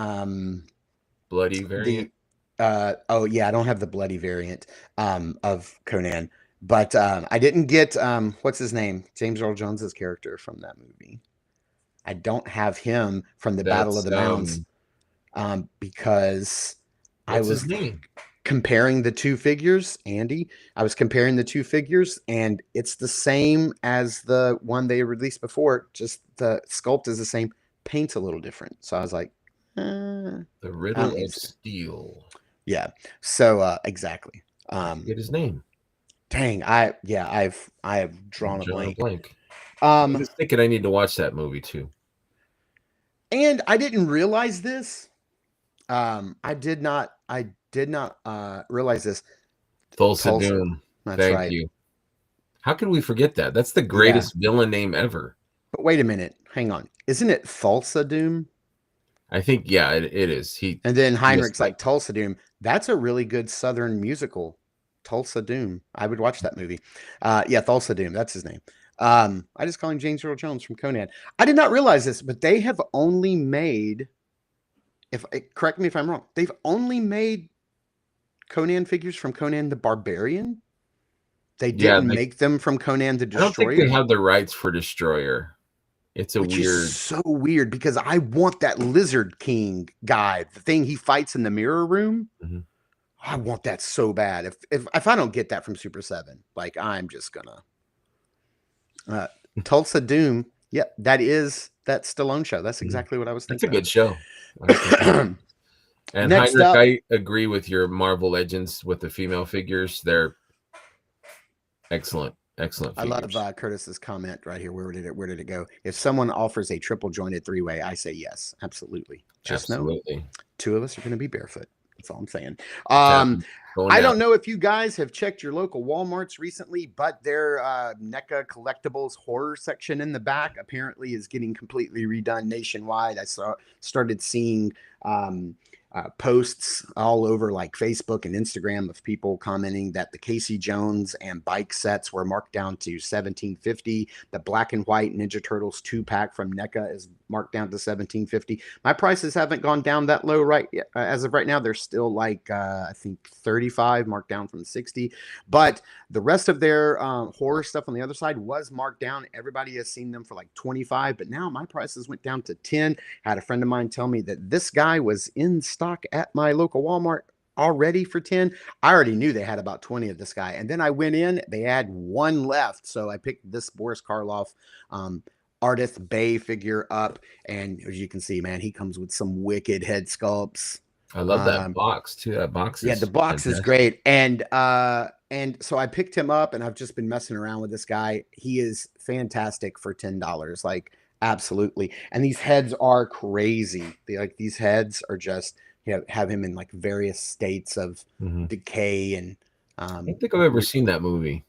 bloody variant. I don't have the bloody variant of Conan. But I didn't get what's his name? James Earl Jones's character from that movie. I don't have him from the Battle of the Mounds because I was comparing the two figures, Andy. I was comparing the two figures, and it's the same as the one they released before. Just the sculpt is the same. paint's a little different. So I was like, The Riddle of Steel. Yeah. So exactly. Get his name. Dang, I have drawn a blank. I'm just thinking I need to watch that movie too. And I didn't realize this. I did not realize this. Tulsa Doom. Thank you. How could we forget that? That's the greatest villain name ever. But wait a minute. Hang on. Isn't it Thulsa Doom? I think, yeah, it is. And then Heinrich's like Tulsa Doom. That's a really good Southern musical. Tulsa Doom. I would watch that movie. Yeah, Thulsa Doom. That's his name. I just call him James Earl Jones from Conan. I did not realize this, but they have only made, correct me if I'm wrong, they've only made Conan figures from Conan the Barbarian. They didn't make them from Conan the Destroyer. I don't think they have the rights for Destroyer. It's Which is so weird because I want that Lizard King guy, the thing he fights in the mirror room. Mm-hmm. I want that so bad. If I don't get that from Super 7, like I'm just gonna Tulsa Doom. Yep, that is that Stallone show. That's exactly what I was thinking. That's a good show. And Next Heinrich, up, I agree with your Marvel Legends with the female figures. They're excellent. Excellent figures. I love Curtis's comment right here. Where did it go? If someone offers a triple jointed 3-way, I say yes. Absolutely. Just know 2 of us are going to be barefoot. That's all I'm saying. I don't know if you guys have checked your local Walmarts recently, but their NECA collectibles horror section in the back apparently is getting completely redone nationwide. I started seeing posts all over like Facebook and Instagram of people commenting that the Casey Jones and bike sets were marked down to $17.50. The black and white Ninja Turtles 2-pack from NECA is marked down to $17.50. My prices haven't gone down that low right yet. As of right now, they're still like I think $35, marked down from $60. But the rest of their horror stuff on the other side was marked down. Everybody has seen them for like $25, but now my prices went down to $10. Had a friend of mine tell me that this guy was in stock at my local Walmart already for $10. I already knew they had about 20 of this guy. And then I went in, they had 1 left. So I picked this Boris Karloff Ardith Bay figure up. And as you can see, man, he comes with some wicked head sculpts. I love that box too. That box the box is great. And so I picked him up and I've just been messing around with this guy. He is fantastic for $10. Like, absolutely. And these heads are crazy. These heads are just, have him in like various states of decay. And I don't think I've ever seen that movie.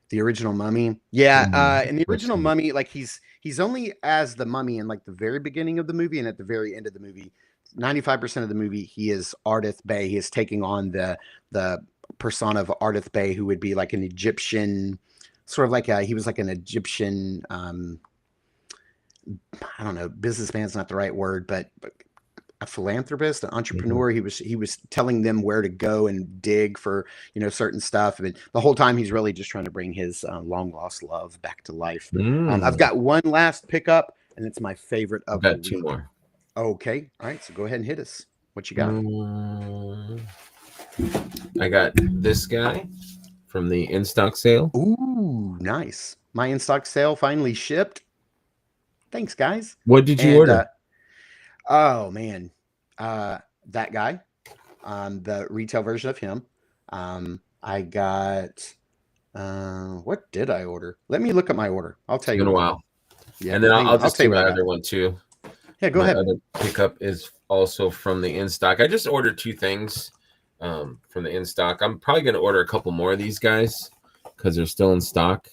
The original Mummy. Yeah. In the original Mummy, like he's only as the Mummy in like the very beginning of the movie, and at the very end of the movie, 95% of the movie, he is Ardith Bay. He is taking on the persona of Ardith Bay, who would be like an Egyptian, sort of like he was like an Egyptian, I don't know, businessman's not the right word, but a philanthropist, an entrepreneur. He was telling them where to go and dig for, certain stuff. I mean, the whole time he's really just trying to bring his long lost love back to life. I've got one last pickup, and it's my favorite of the week. 2 more. Okay. All right. So go ahead and hit us. What you got? I got this guy from the in-stock sale. Ooh, nice. My in-stock sale finally shipped. Thanks, guys. What did you order? Oh, man. That guy. The retail version of him. I got... what did I order? Let me look at my order. I'll tell you. It's been a while. Yeah, and then I'll just say my other one, too. Yeah, go ahead. My other pickup is also from the in-stock. I just ordered 2 things from the in-stock. I'm probably going to order a couple more of these guys because they're still in stock.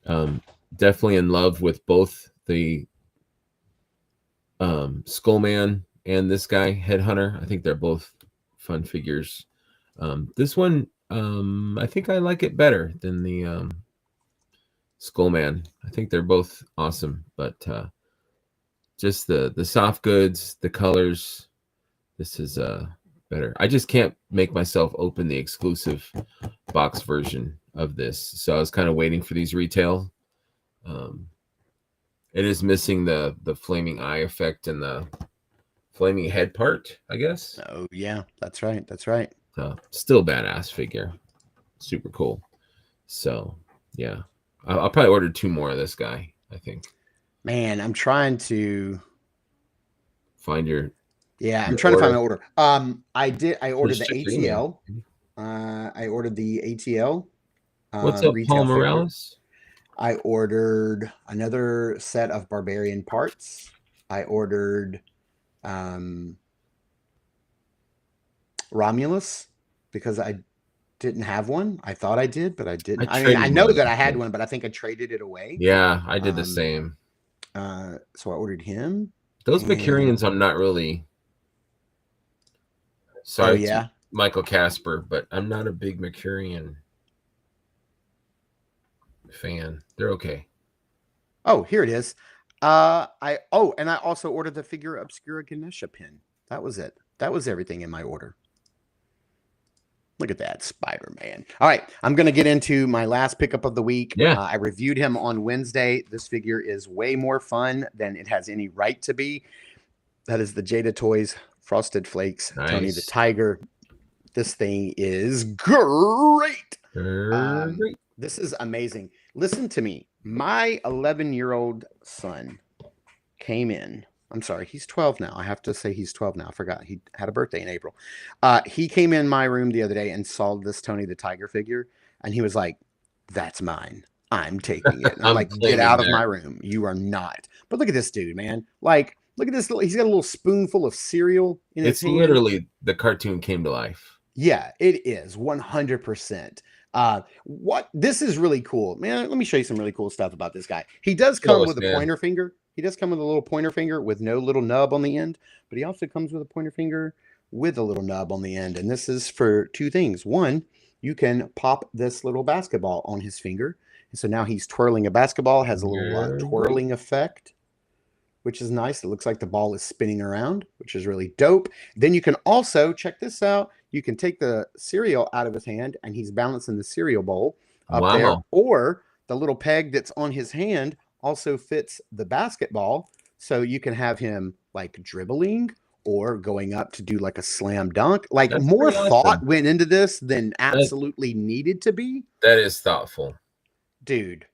Definitely in love with both the Skullman and this guy, Headhunter. I think they're both fun figures. This one, I think I like it better than the Skullman. I think they're both awesome, but just the soft goods, the colors, this is better. I just can't make myself open the exclusive box version of this, so I was kind of waiting for these retail. It is missing the flaming eye effect and the flaming head part, I guess. Oh yeah, that's right. That's right. Still badass figure, super cool. So yeah, I'll probably order 2 more of this guy, I think. Man, I'm trying to find your. Yeah, I'm your trying to find my order. order. I ordered the Just check your email. ATL. I ordered the ATL. What's up, Retail Paul figure. Morales? I ordered another set of Barbarian parts. I ordered Romulus because I didn't have one. I thought I did, but I didn't. I mean, I know that I had one, but I think I traded it away. Yeah, I did the same. So I ordered him. Those Mercurians, I'm not really. Sorry, yeah, to Michael Casper, but I'm not a big Mercurian fan. They're okay. Oh, here it is. And I also ordered the Figure Obscura Ganesha pin. That was it. That was everything in my order. Look at that, Spider-Man. All right, I'm going to get into my last pickup of the week. Yeah. I reviewed him on Wednesday. This figure is way more fun than it has any right to be. That is the Jada Toys Frosted Flakes, Nice. Tony the Tiger. This thing is great. Great. This is amazing. Listen to me. My 11-year-old son came in. I'm sorry, he's 12 now. I have to say he's 12 now. I forgot. He had a birthday in April. He came in my room the other day and saw this Tony the Tiger figure, and he was like, that's mine. I'm taking it. And I'm like, get out of my room. You are not. But look at this dude, man. Like, look at this. He's got a little spoonful of cereal in his hand. It's literally the cartoon came to life. Yeah, it is 100%. What this is really cool, man. Let me show you some really cool stuff about this guy. He does come with a pointer finger. He does come with a little pointer finger with no little nub on the end, but he also comes with a pointer finger with a little nub on the end. And this is for two things. One, you can pop this little basketball on his finger. And so now he's twirling a basketball, has a little twirling effect, which is nice. It looks like the ball is spinning around, which is really dope. Then you can also, check this out, you can take the cereal out of his hand and he's balancing the cereal bowl up there. Or the little peg that's on his hand also fits the basketball. So you can have him like dribbling or going up to do like a slam dunk. Like that's more thought went into this than absolutely needed to be. That is thoughtful. Dude.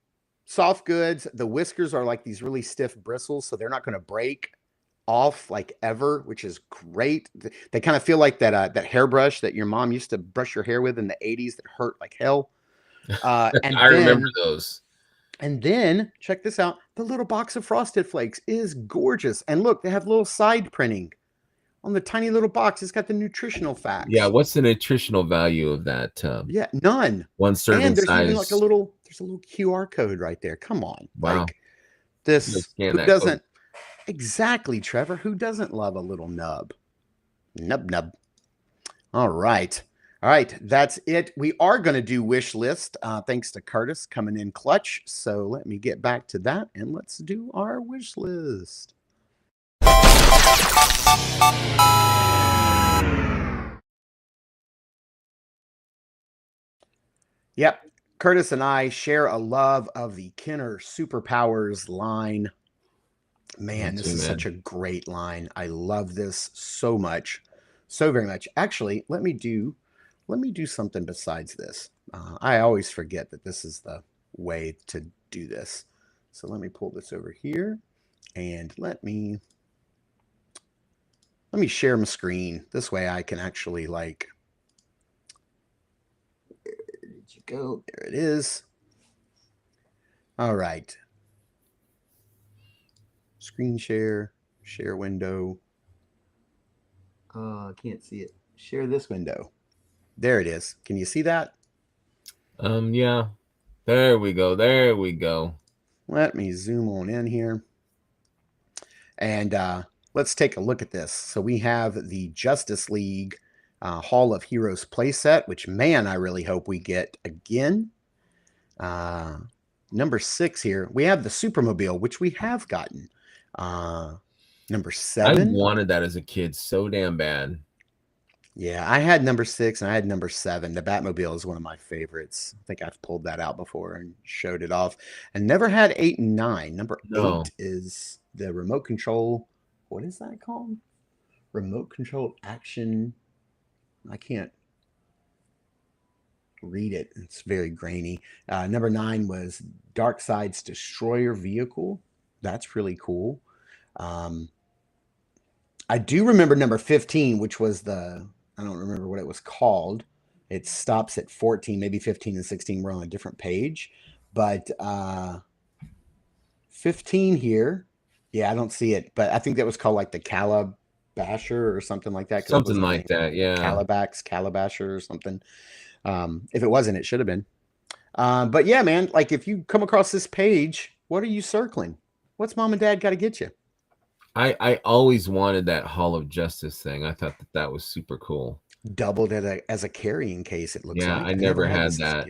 Soft goods. The whiskers are like these really stiff bristles, so they're not going to break off like ever, which is great. They kind of feel like that hairbrush that your mom used to brush your hair with in the 80s that hurt like hell. And I remember those. And then check this out. The little box of Frosted Flakes is gorgeous. And look, they have little side printing on the tiny little box. It's got the nutritional facts. Yeah, what's the nutritional value of that? Yeah, none. One serving and there's size. Even like there's a little QR code right there. Come on. Wow. Like this, who doesn't? Exactly, Trevor. Who doesn't love a little nub? Nub. All right. All right. That's it. We are going to do wish list. Thanks to Curtis coming in clutch. So let me get back to that and let's do our wish list. Yep. Curtis and I share a love of the Kenner Superpowers line. Man, this is such a great line. I love this so much, so very much. Actually, let me do something besides this. I always forget that this is the way to do this. So let me pull this over here and let me share my screen. This way I can actually like, where did you go? There it is. All right. Screen share window. I can't see it. Share this window. There it is. Can you see that? Yeah. There we go. Let me zoom on in here. And let's take a look at this. So we have the Justice League Hall of Heroes playset, which, man, I really hope we get again. Number 6 here. We have the Supermobile, which we have gotten. Number 7. I wanted that as a kid so damn bad. Yeah, I had number 6 and I had number 7. The Batmobile is one of my favorites. I think I've pulled that out before and showed it off. And never had 8 and 9. Number 8 is the remote control. What is that called? Remote control action. I can't read it. It's very grainy. Number 9 was Darkseid's Destroyer vehicle. That's really cool. I do remember number 15, which was I don't remember what it was called. It stops at 14, maybe 15 and 16 were on a different page. But 15 here, yeah, I don't see it. But I think that was called like the Calabasher or something like that. Something like that, yeah. Calabasher or something. If it wasn't, it should have been. But yeah, man, like if you come across this page, what are you circling? What's mom and dad got to get you? I always wanted that Hall of Justice thing. I thought that was super cool. Doubled as a carrying case, it looks like. I never had that.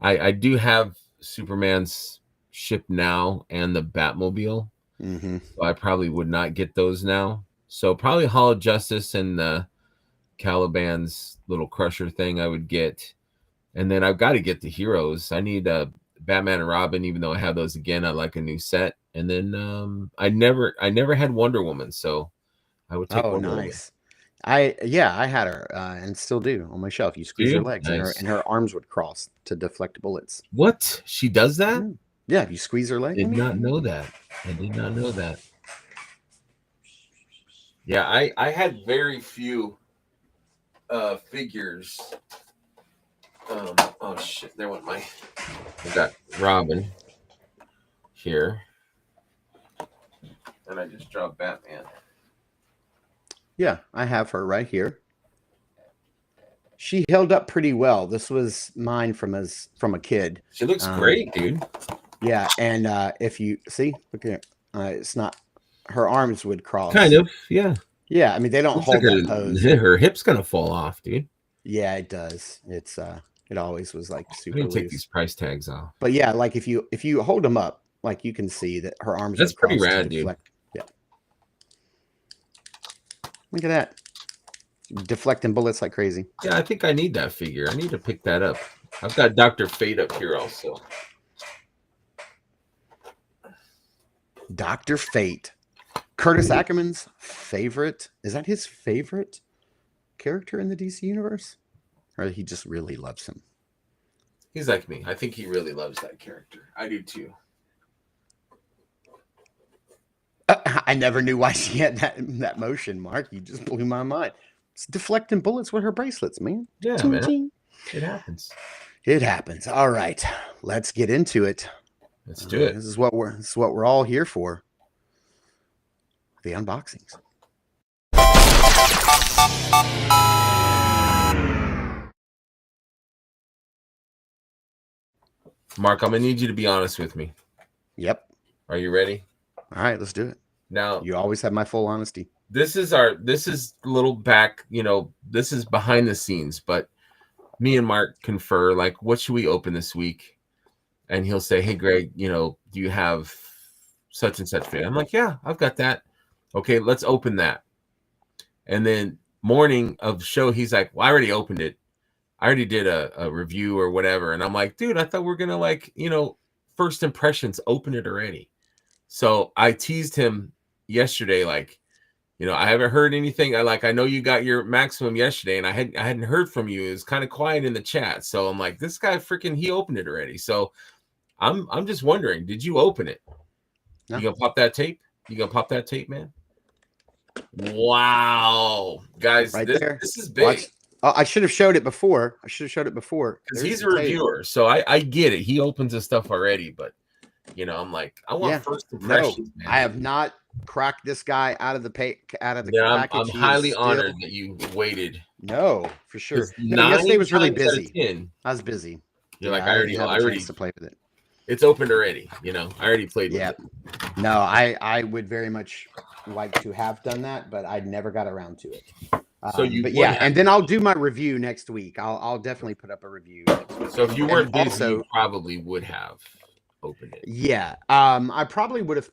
I do have Superman's ship now and the Batmobile. Mm-hmm. So I probably would not get those now. So probably Hall of Justice and the Caliban's little crusher thing I would get. And then I've got to get the heroes. I need Batman and Robin, even though I have those again. I like a new set. And then I never had Wonder Woman, so I would take Wonder Woman. I had her and still do on my shelf. You squeeze her legs and her arms would cross to deflect bullets. What? She does that? Yeah, if you squeeze her leg. I did not know that. Yeah, I had very few figures. Oh shit, there went I got Robin here. And I just dropped Batman. Yeah, I have her right here. She held up pretty well. This was mine from a kid. She looks great, dude. Yeah, and if you see, look at it. It's not her arms would cross. Kind of, yeah. Yeah, I mean they don't looks hold like that pose. Her hip's gonna fall off, dude. Yeah, it does. It's it always was like super. Let me take these price tags off. But yeah, like if you hold them up, like you can see that her arms. That's pretty rad, dude. Yeah. Look at that. Deflecting bullets like crazy. Yeah, I think I need that figure. I need to pick that up. I've got Dr. Fate up here also. Dr. Fate. Curtis Ackerman's favorite. Is that his favorite character in the DC universe? Or he just really loves him? He's like me. I think he really loves that character. I do too. I never knew why she had that motion, Mark. You just blew my mind. It's deflecting bullets with her bracelets, man. Yeah, ting, man. ting. It happens. It happens. All right, let's get into it. Let's do it. This is what we're all here for. The unboxings. Mark, I'm gonna need you to be honest with me. Yep. Are you ready? All right, let's do it. Now, you always have my full honesty. This is a little back, this is behind the scenes, but me and Mark confer, like, what should we open this week? And he'll say, hey, Greg, do you have such and such figure? I'm like, yeah, I've got that. Okay, let's open that. And then morning of the show, he's like, well, I already opened it. I already did a review or whatever. And I'm like, dude, I thought we were going to first impressions, open it already. So I teased him yesterday, like, I haven't heard anything. I know you got your maximum yesterday, and I hadn't heard from you. It was kind of quiet in the chat. So I'm like, this guy he opened it already. So I'm just wondering, did you open it? No. You gonna pop that tape? Man? Wow, guys, right this is big. Watch. I should have showed it before. Because he's a reviewer, so I get it. He opens his stuff already, but I'm like, I want first impressions. No, I have not cracked this guy out of the package. I'm highly honored that you waited. No, for sure. Yesterday was really busy. I was busy. You're like, I already to play with it. It's opened already. I already played with it. No, I would very much like to have done that, but I never got around to it. And then I'll do my review next week. I'll definitely put up a review next week. So if you weren't busy, you probably would have opened it. Yeah. I probably would have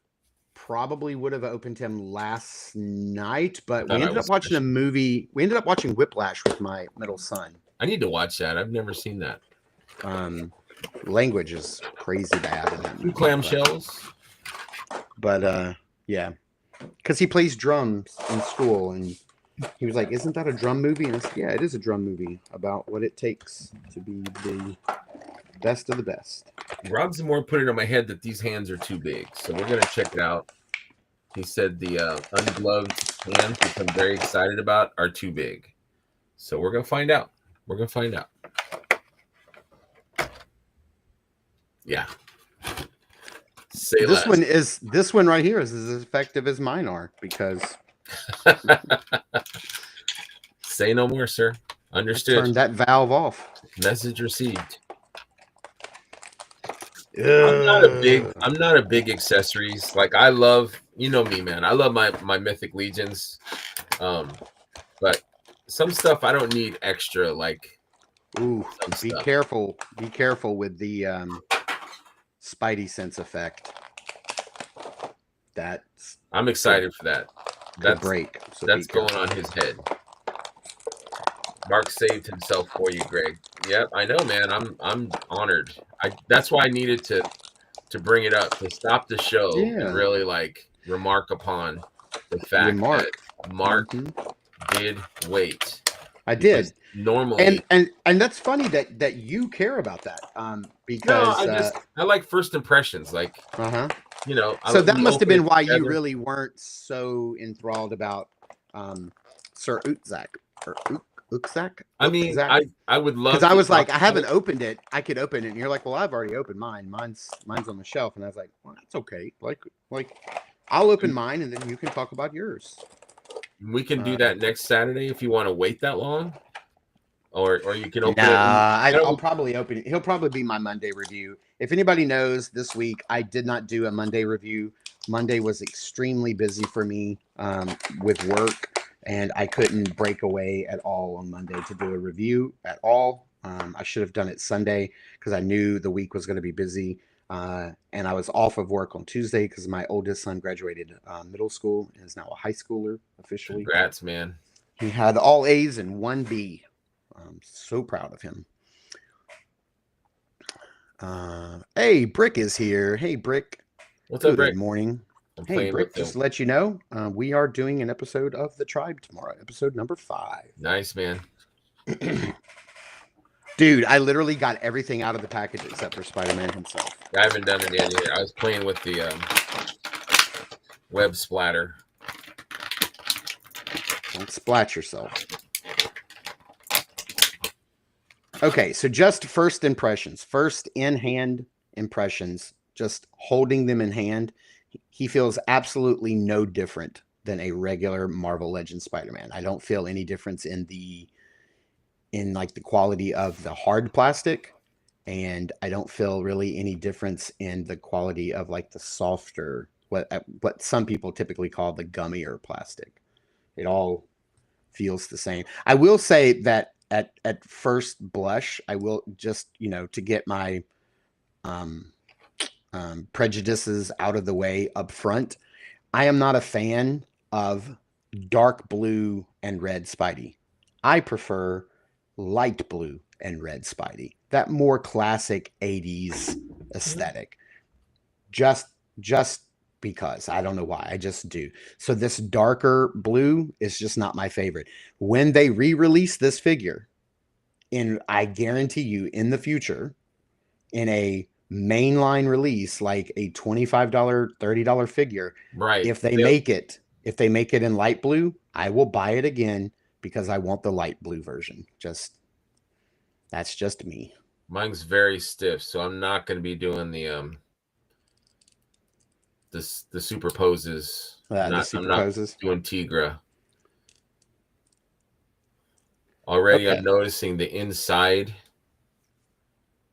opened him last night, but we ended up watching a movie. We ended up watching Whiplash with my middle son. I need to watch that. I've never seen that. Language is crazy bad in that movie. Clamshells. But yeah. Because he plays drums in school, and he was like, isn't that a drum movie? And I said, yeah, it is a drum movie about what it takes to be the best of the best. Rob Zamora put it on my head that these hands are too big, so we're going to check it out. He said the ungloved hands, which I'm very excited about, are too big. So we're gonna find out. We're gonna find out. Yeah. Say This less. one right here is as effective as mine are because say no more, sir. Understood. Turn that valve off. Message received. I'm not a big accessories. Like I love, you know me, man. I love my Mythic Legions. But some stuff I don't need extra. Like, be careful. Be careful with the Spidey sense effect. I'm excited for that. That's break. So that's going on his head. Mark saved himself for you, Greg. Yep, I know, man. I'm honored. That's why I needed to bring it up, to stop the show and really like remark upon the fact that Mark did wait. I did. Normally, and that's funny that you care about that. Because I like first impressions. Like, you know. So that must have been why you really weren't so enthralled about Sir Utzak or Utzak. I mean, I would love, because I was like, I haven't opened it. I could open it, and you're like, well, I've already opened mine. Mine's on the shelf, and I was like, well, that's okay. Like I'll open mine, and then you can talk about yours. We can do that next Saturday if you want to wait that long, or you can open it. I'll probably open it. He'll probably be my Monday review. If anybody knows, this week I did not do a Monday review. Monday was extremely busy for me with work, and I couldn't break away at all on Monday to do a review at all. I should have done it Sunday because I knew the week was going to be busy. And I was off of work on Tuesday because my oldest son graduated middle school and is now a high schooler officially. Congrats, man. He had all A's and 1 B. I'm so proud of him. Hey, Brick is here. Hey, Brick. What's up, Brick? Good morning. Hey, Brick, just to let you know, we are doing an episode of The Tribe tomorrow, episode number 5. Nice, man. Dude, I literally got everything out of the package except for Spider-Man himself. I haven't done it yet either. I was playing with the web splatter. Don't splat yourself. Okay, so just first impressions. First in-hand impressions, just holding them in hand. He feels absolutely no different than a regular Marvel Legends Spider-Man. I don't feel any difference in like the quality of the hard plastic, and I don't feel really any difference in the quality of like the softer, what some people typically call the gummier plastic. It all feels the same. I will say that at first blush, I will just, to get my prejudices out of the way up front, I am not a fan of dark blue and red Spidey. I prefer light blue and red Spidey, that more classic 80s aesthetic. Just because I don't know why, I just do. So this darker blue is just not my favorite. When they re-release this figure, I guarantee you in the future, in a mainline release, like a $25, $30 figure, right? If they make it in light blue, I will buy it again because I want the light blue version. That's just me. Mine's very stiff, so I'm not going to be doing the superposes. I'm not doing Tigra. Already, okay. I'm noticing the inside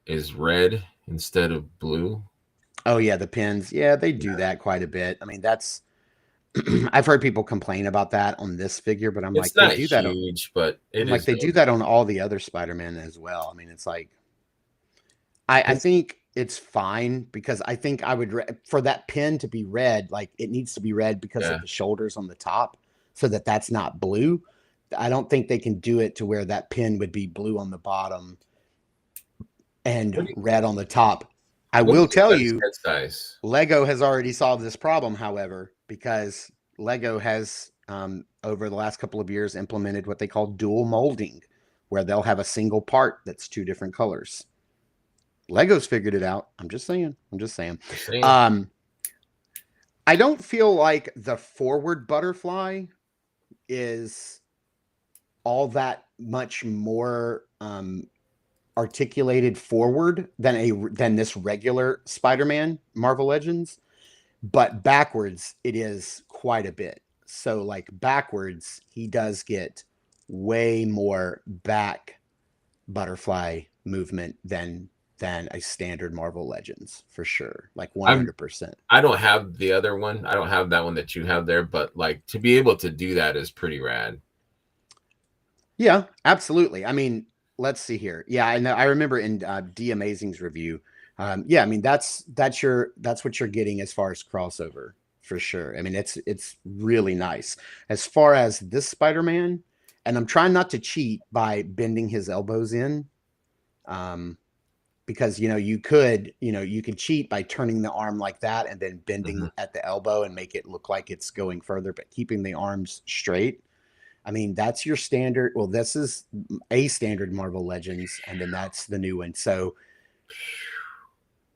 is red instead of blue. Oh yeah, the pins. Yeah, they do that quite a bit. I mean, that's I've heard people complain about that on this figure, but I'm it's like, not they do that huge, but it like they do that on all the other Spider-Man as well. I mean, it's like I think it's fine because I think I would for that pin to be red, like it needs to be red because of the shoulders on the top, so that's not blue. I don't think they can do it to where that pin would be blue on the bottom and red on the top. I will tell you, Lego has already solved this problem, however, because Lego has, over the last couple of years, implemented what they call dual molding, where they'll have a single part that's 2 different colors. Lego's figured it out. I'm just saying. I don't feel like the forward butterfly is all that much more articulated forward than this regular Spider-Man Marvel Legends, but backwards it is quite a bit. So like backwards, he does get way more back butterfly movement than a standard Marvel Legends for sure. Like 100%. I don't have the other one. I don't have that one that you have there, but like to be able to do that is pretty rad. Yeah, absolutely. I mean, let's see here. Yeah, I know. I remember in D Amazing's review. Yeah, I mean that's what you're getting as far as crossover for sure. I mean, it's really nice. As far as this Spider-Man, and I'm trying not to cheat by bending his elbows in, because you could cheat by turning the arm like that and then bending at the elbow and make it look like it's going further, but keeping the arms straight. I mean, that's your standard. Well, this is a standard Marvel Legends, and then that's the new one. So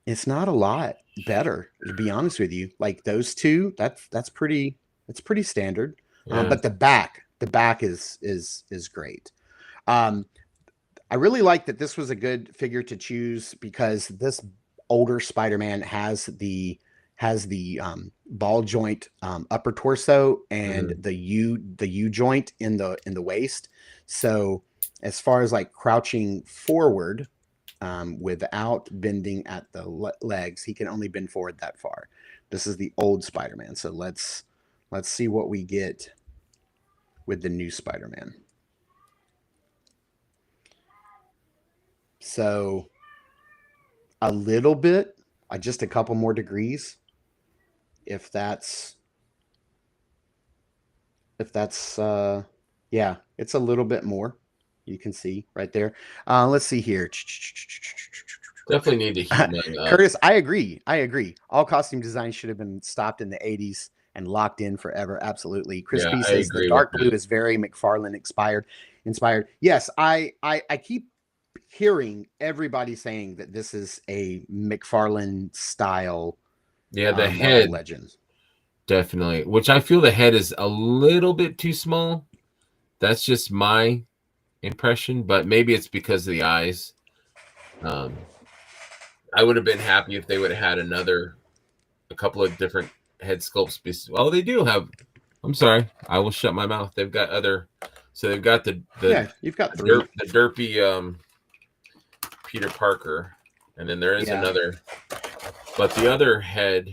it's not a lot better, to be honest with you. Like those two, that's pretty standard. Yeah. But the back is great. I really like that this was a good figure to choose because this older Spider-Man has the ball joint upper torso and the U joint in the waist. So as far as like crouching forward without bending at the legs, he can only bend forward that far. This is the old Spider-Man. So let's see what we get with the new Spider-Man. So a little bit, just a couple more degrees. If that's yeah, it's a little bit more. You can see right there. Let's see here. Definitely need to heat mine up. Curtis, I agree. All costume design should have been stopped in the 80s and locked in forever. Absolutely. Chris P says the dark blue is very McFarlane inspired. Yes, I keep hearing everybody saying that this is a McFarlane style. Yeah, the head Legends. Definitely. Which I feel the head is a little bit too small. That's just my impression, but maybe it's because of the eyes. I would have been happy if they would have had a couple of different head sculpts. Oh, they do have. I'm sorry. I will shut my mouth. They've got other. So they've got the you've got three. The derpy Peter Parker, and then there is another. But the other head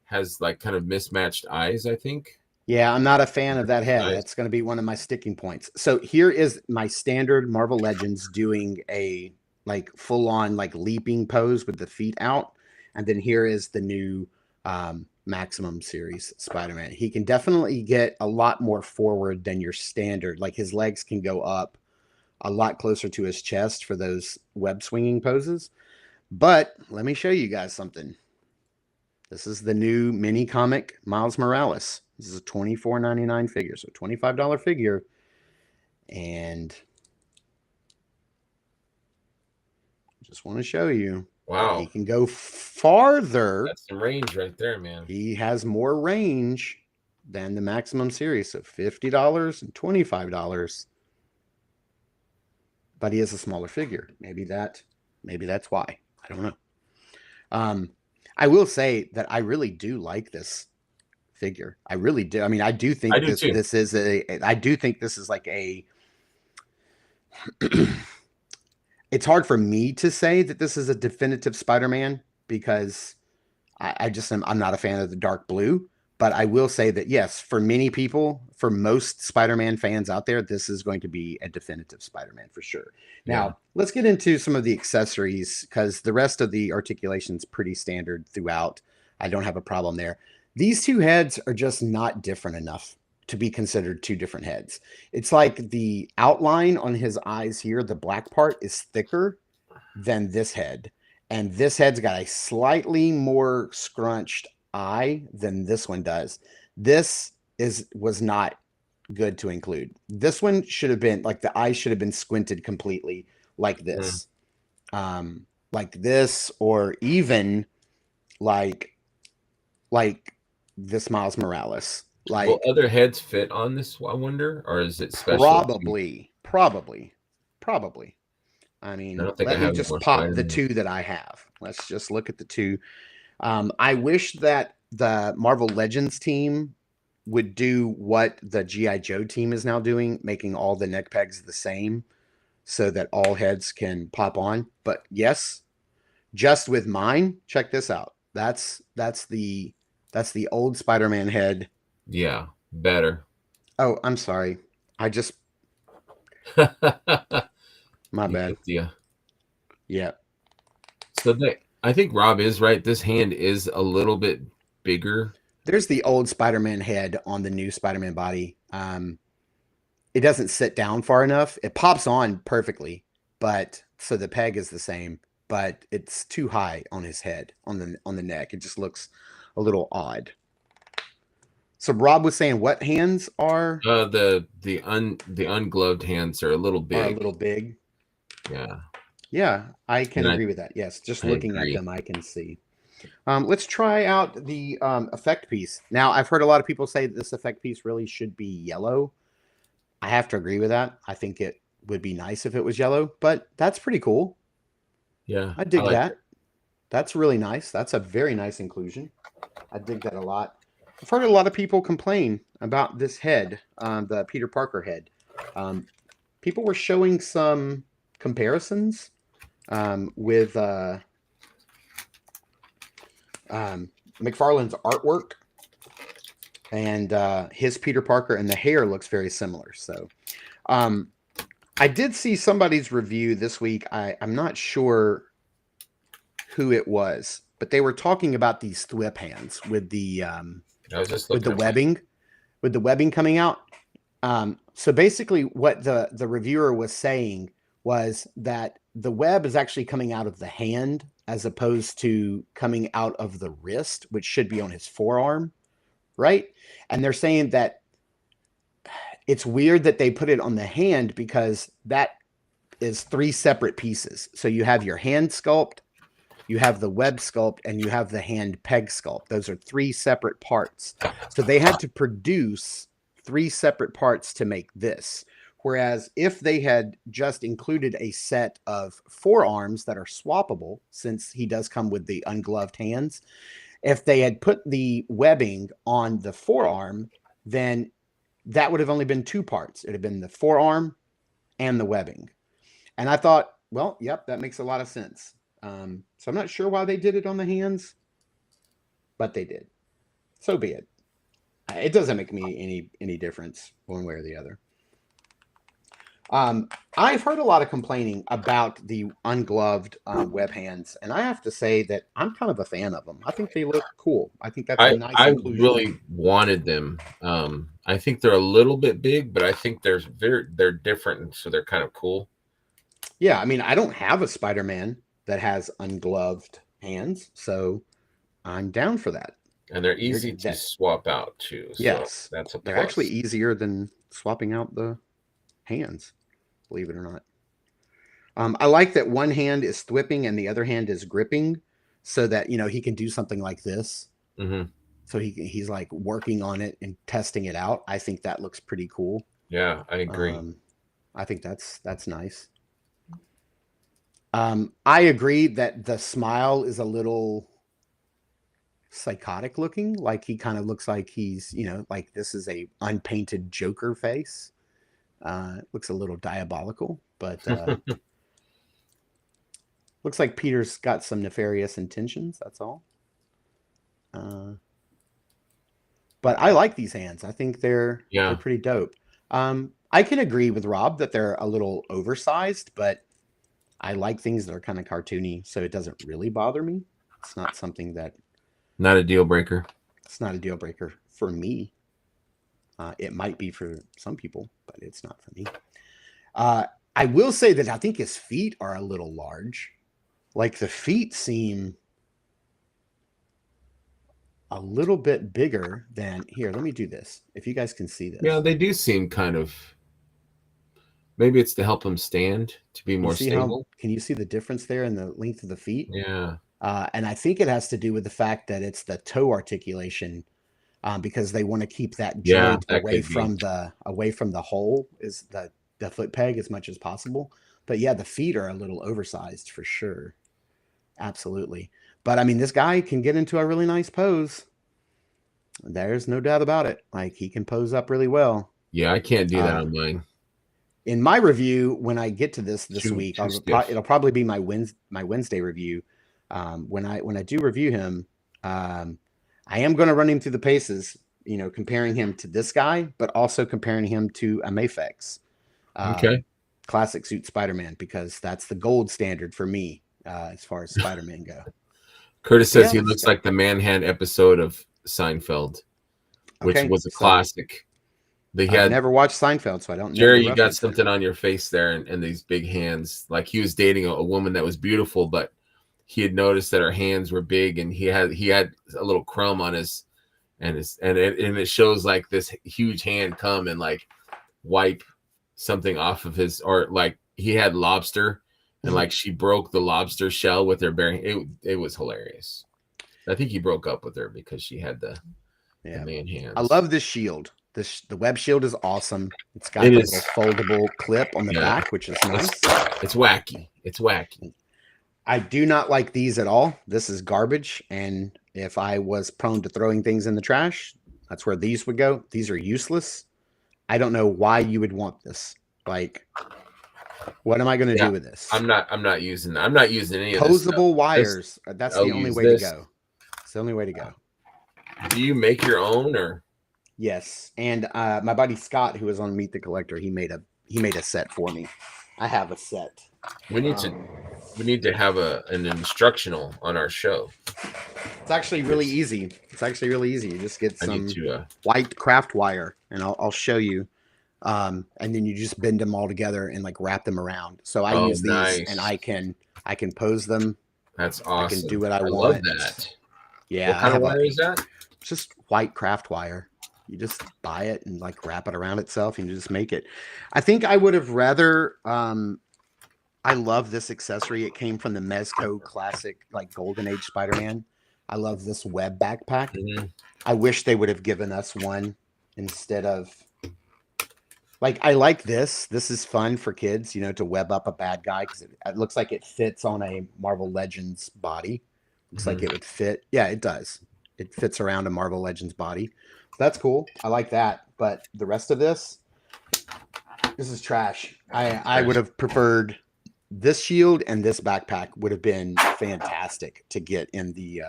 has like kind of mismatched eyes, I think. Yeah, I'm not a fan of that head. That's going to be one of my sticking points. So here is my standard Marvel Legends doing a like full on like leaping pose with the feet out. And then here is the new Maximum series Spider-Man. He can definitely get a lot more forward than your standard. Like his legs can go up a lot closer to his chest for those web swinging poses. But let me show you guys something. This is the new mini comic Miles Morales. This is a $24.99 figure, so $25 figure. And just want to show you. Wow. He can go farther. That's some range right there, man. He has more range than the Maximum series, so $50 and $25. But he has a smaller figure. Maybe that's why. I don't know. I will say that I really do like this figure. I really do. I mean, I do think this is like a it's hard for me to say that this is a definitive Spider-Man because I'm not a fan of the dark blue, but I will say that yes, for many people, for most Spider-Man fans out there, this is going to be a definitive Spider-Man for sure. Now, let's get into some of the accessories because the rest of the articulation is pretty standard throughout. I don't have a problem there. These two heads are just not different enough to be considered two different heads. It's like the outline on his eyes here, the black part is thicker than this head. And this head's got a slightly more scrunched eye than this one does. This was not good to include. This one should have been like the eye should have been squinted completely like this. Like this, or even like like this Miles Morales. Like Will other heads fit on this? I wonder, or is it special? probably. I I mean, don't think I let me have any just more pop the Spider-Man. 2 that I have. Let's just look at the 2. I wish that the Marvel Legends team would do what the G.I. Joe team is now doing, making all the neck pegs the same so that all heads can pop on. But yes, just with mine, check this out. That's the old Spider-Man head. Yeah, better. Oh, I'm sorry. I just my bad. Yeah. Yeah. So I think Rob is right. This hand is a little bit bigger. There's the old Spider-Man head on the new Spider-Man body. It doesn't sit down far enough. It pops on perfectly, but so the peg is the same, but it's too high on his head, on the neck. It just looks a little odd. So Rob was saying what hands are The ungloved hands are a little big. are a little big. Yeah. Yeah, I can And agree with that. Yes, just I looking agree. at them, I can see. Let's try out the effect piece. Now, I've heard a lot of people say that this effect piece really should be yellow. I have to agree with that. I think it would be nice if it was yellow, but that's pretty cool. Yeah. I dig like that. it. That's really nice. That's a very nice inclusion. I dig that a lot. I've heard a lot of people complain about this head, the Peter Parker head. People were showing some comparisons with McFarlane's artwork and his Peter Parker, and the hair looks very similar. So I did see somebody's review this week. I'm not sure who it was, but they were talking about these thwip hands with the webbing coming out. So basically what the reviewer was saying was that the web is actually coming out of the hand as opposed to coming out of the wrist, which should be on his forearm, right? And they're saying that it's weird that they put it on the hand because that is 3 separate pieces. So you have your hand sculpt, you have the web sculpt, and you have the hand peg sculpt. Those are 3 separate parts. So they had to produce 3 separate parts to make this. Whereas if they had just included a set of forearms that are swappable, since he does come with the ungloved hands, if they had put the webbing on the forearm, then that would have only been 2 parts. It would have been the forearm and the webbing. And I thought, well, yep, that makes a lot of sense. So I'm not sure why they did it on the hands, but they did. So be it. It doesn't make me any difference one way or the other. I've heard a lot of complaining about the ungloved web hands, and I have to say that I'm kind of a fan of them. I think they look cool. I think that's a nice inclusion. Really wanted them. I think they're a little bit big, but I think they're different, so they're kind of cool. Yeah, I mean, I don't have a Spider-Man that has ungloved hands, so I'm down for that. And they're easy to swap out too. So yes, that's a plus. They're actually easier than swapping out the hands, believe it or not. I like that one hand is thwipping and the other hand is gripping, so that he can do something like this. Mm-hmm. So he's like working on it and testing it out. I think that looks pretty cool. Yeah, I agree. I think that's nice. I agree that the smile is a little psychotic looking. Like he kind of looks like he's, like this is a unpainted Joker face. It looks a little diabolical, but looks like Peter's got some nefarious intentions. That's all. But I like these hands. I think they're pretty dope. I can agree with Rob that they're a little oversized, but I like things that are kind of cartoony, so it doesn't really bother me. It's not something that... Not a deal breaker. It's not a deal breaker for me. It might be for some people, but it's not for me. I will say that I think his feet are a little large. Like the feet seem a little bit bigger than... Here, let me do this. If you guys can see this. Yeah, they do seem kind of... Maybe it's to help him stand, to be more stable. Can you see the difference there in the length of the feet? Yeah. And I think it has to do with the fact that it's the toe articulation, because they want to keep that joint away from the hole, is the foot peg, as much as possible. But yeah, the feet are a little oversized for sure. Absolutely. But I mean, this guy can get into a really nice pose. There's no doubt about it. Like, he can pose up really well. Yeah, I can't do that on mine. In my review, when I get to this week, it'll probably be my Wednesday review. When I do review him, I am going to run him through the paces, comparing him to this guy, but also comparing him to a Mafex, classic suit Spider-Man, because that's the gold standard for me as far as Spider-Man go. Curtis says he looks like the Manhunt episode of Seinfeld, which was a classic. I've never watched Seinfeld, so I don't know. Jerry, you got something on your face there, and these big hands. Like, he was dating a woman that was beautiful, but he had noticed that her hands were big, and he had a little crumb on his, and it shows like this huge hand come and like wipe something off of his, or like he had lobster, and like she broke the lobster shell with her bare. It was hilarious. I think he broke up with her because she had the man hands. I love this shield. The web shield is awesome. It's got a little foldable clip on the back, which is nice. It's wacky. It's wacky. I do not like these at all. This is garbage. And if I was prone to throwing things in the trash, that's where these would go. These are useless. I don't know why you would want this. Like, what am I going to do with this? I'm not using that. I'm not using any of this stuff. Posable wires. That's the only way to go. It's the only way to go. Do you make your own, or? Yes. And my buddy Scott, who was on Meet the Collector, he made a set for me. I have a set. We need to have an instructional on our show. It's actually really easy. You just get some white craft wire, and I'll show you. And then you just bend them all together and like wrap them around. So I use these, and I can pose them. That's awesome. I can do what I want. Love that. Yeah. What kind of wire is that? Just white craft wire. You just buy it and like wrap it around itself, and you just make it. I think I would have rather. I love this accessory. It came from the Mezco classic, like Golden Age Spider-Man. I love this web backpack. Mm-hmm. I wish they would have given us one instead of. Like, I like this. This is fun for kids, to web up a bad guy, because it looks like it fits on a Marvel Legends body. Looks like it would fit. Yeah, it does. It fits around a Marvel Legends body. That's cool. I like that. But the rest of this is trash. I would have preferred this shield, and this backpack would have been fantastic to get in the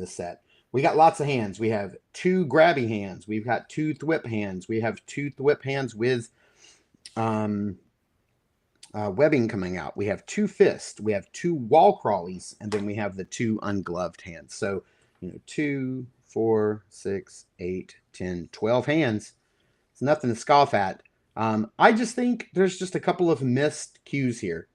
set. We got lots of hands. We have 2 grabby hands. We've got 2 thwip hands. We have 2 thwip hands with webbing coming out. We have 2 fists. We have 2 wall crawlies, and then we have the 2 ungloved hands. So, 2, 4, 6, 8, 10, 12 hands. It's nothing to scoff at. I just think there's just a couple of missed cues here.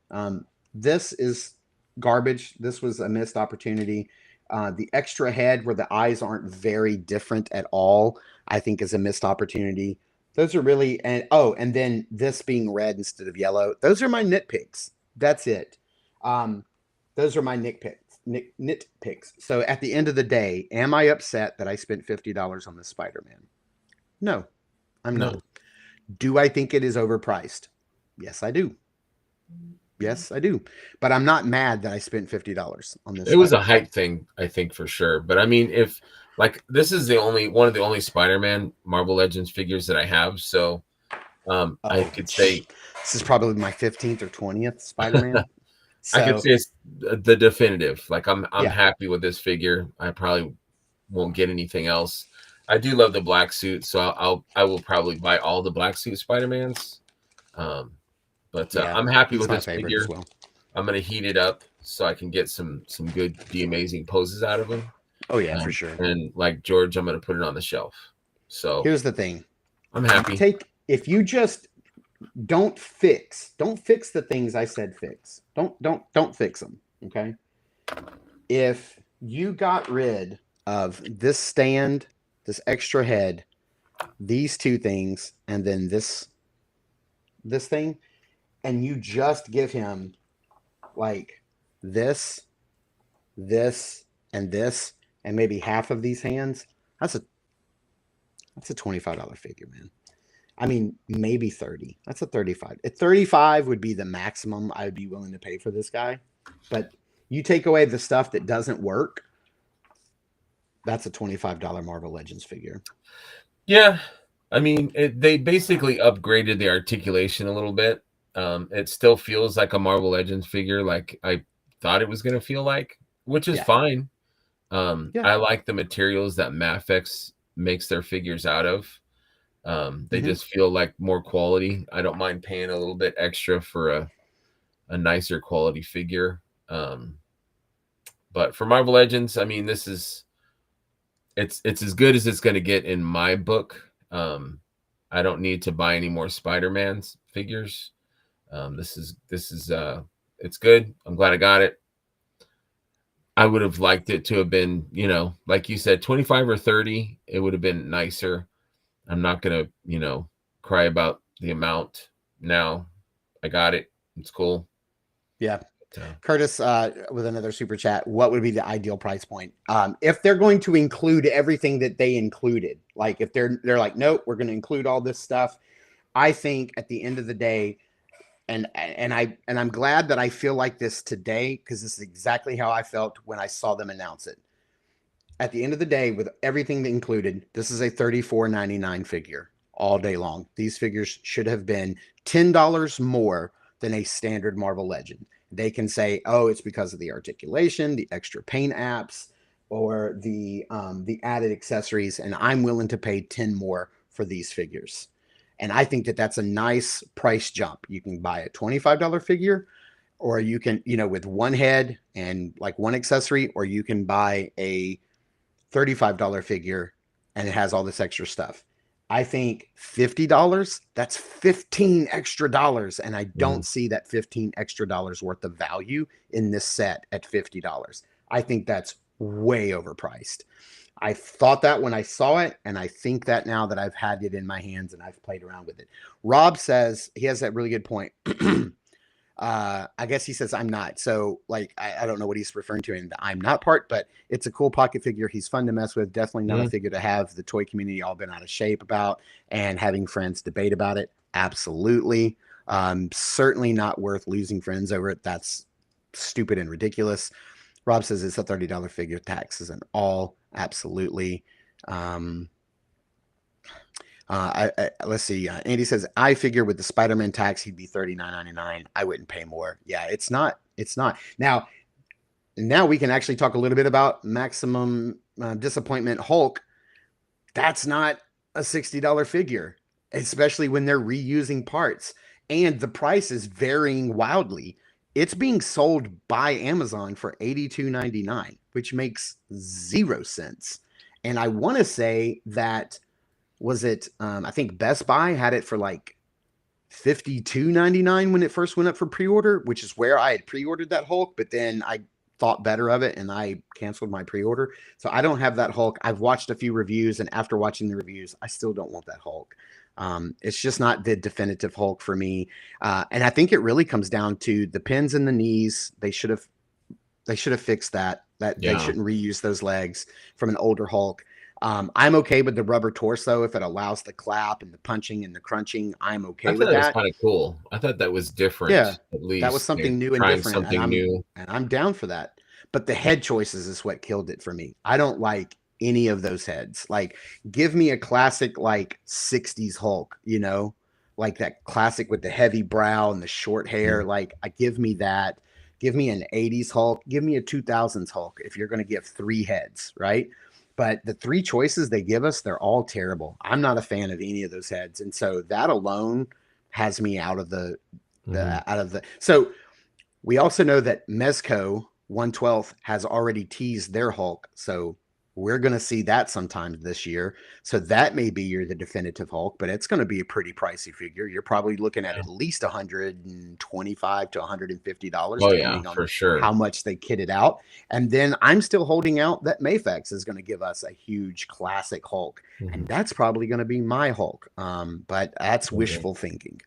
This is garbage. This was a missed opportunity. The extra head where the eyes aren't very different at all, I think, is a missed opportunity. Those are really, and then this being red instead of yellow. Those are my nitpicks. That's it. Those are my nitpicks. So at the end of the day, am I upset that I spent $50 on this Spider-Man? No, I'm not. Do I think it is overpriced? Yes, I do. Yes, I do. But I'm not mad that I spent $50 on this. It was a hype thing, I think, for sure. But I mean, if like this is one of the only Spider-Man Marvel Legends figures that I have, so I could say this is probably my 15th or 20th Spider-Man. So, I could say it's the definitive. Like, I'm happy with this figure. I probably won't get anything else. I do love the black suit, so I will probably buy all the black suit Spider-Mans. But I'm happy with this figure. Well. I'm gonna heat it up so I can get some good, the amazing poses out of him. Oh yeah, for sure. And like George, I'm gonna put it on the shelf. So here's the thing. I'm happy. If you just don't fix the things I said fix. Don't fix them. Okay. If you got rid of this stand, this extra head, these 2 things, and then this thing, and you just give him like this this, and this, and maybe half of these hands, that's a $25 figure, man. I mean, maybe 30. That's a 35. At 35 would be the maximum I would be willing to pay for this guy. But you take away the stuff that doesn't work, that's a $25 Marvel Legends figure. Yeah. I mean, they basically upgraded the articulation a little bit. It still feels like a Marvel Legends figure, like I thought it was going to feel like, which is fine. I like the materials that Mafex makes their figures out of. They just feel like more quality. I don't mind paying a little bit extra for a nicer quality figure. But for Marvel Legends, I mean, it's as good as it's going to get in my book. I don't need to buy any more Spider-Man's figures. This is it's good. I'm glad I got it. I would have liked it to have been, like you said, 25 or 30. It would have been nicer. I'm not going to, cry about the amount now. I got it. It's cool. Yeah. Curtis, with another super chat, what would be the ideal price point? If they're going to include everything that they included, like if they're like, nope, we're going to include all this stuff. I think at the end of the day, and I'm glad that I feel like this today, because this is exactly how I felt when I saw them announce it. At the end of the day, with everything included, this is a $34.99 figure all day long. These figures should have been $10 more than a standard Marvel Legend. They can say, oh, it's because of the articulation, the extra paint apps, or the added accessories, and I'm willing to pay 10 more for these figures. And I think that that's a nice price jump. You can buy a $25 figure, or you can, with one head and like one accessory, or you can buy a $35 figure and it has all this extra stuff. I think $50, that's 15 extra dollars. And I don't see that 15 extra dollars worth of value in this set at $50. I think that's way overpriced. I thought that when I saw it, and I think that now that I've had it in my hands and I've played around with it. Rob says, he has that really good point. I guess he says I'm not. So like, I don't know what he's referring to in the I'm not part, but it's a cool pocket figure. He's fun to mess with. Definitely not a figure to have the toy community all been out of shape about and having friends debate about it. Absolutely. Certainly not worth losing friends over it. That's stupid and ridiculous. Rob says it's a $30 figure, taxes and all. Absolutely. Let's see. Andy says, I figure with the Spider-Man tax, he'd be $39.99. I wouldn't pay more. Yeah, it's not. Now we can actually talk a little bit about Maximum Disappointment Hulk. That's not a $60 figure, especially when they're reusing parts. And the price is varying wildly. It's being sold by Amazon for $82.99, which makes 0 sense. And I want to say that, was it, I think Best Buy had it for like $52.99 when it first went up for pre-order, which is where I had pre-ordered that Hulk, but then I thought better of it and I canceled my pre-order. So I don't have that Hulk. I've watched a few reviews, and after watching the reviews, I still don't want that Hulk. It's just not the definitive Hulk for me. And I think it really comes down to the pins in the knees. They should have fixed that. They shouldn't reuse those legs from an older Hulk. I'm okay with the rubber torso if it allows the clap and the punching and the crunching. I'm okay with that. That was kind of cool. I thought that was different. Yeah, at least that was something new and different. New. And I'm down for that. But the head choices is what killed it for me. I don't like any of those heads. Like, give me a classic like 60s Hulk, like that classic with the heavy brow and the short hair. Like, give me that. Give me an 80s Hulk. Give me a 2000s Hulk if you're going to give 3 heads, right? But the 3 choices they give us, they're all terrible. I'm not a fan of any of those heads. And so that alone has me out of the. So we also know that Mezco 1/12 has already teased their Hulk. So we're going to see that sometime this year. So that may be the definitive Hulk, but it's going to be a pretty pricey figure. You're probably looking at least $125 to $150, depending on for sure how much they kit it out. And then I'm still holding out that Mafex is going to give us a huge classic Hulk. And that's probably going to be my Hulk. But that's wishful thinking.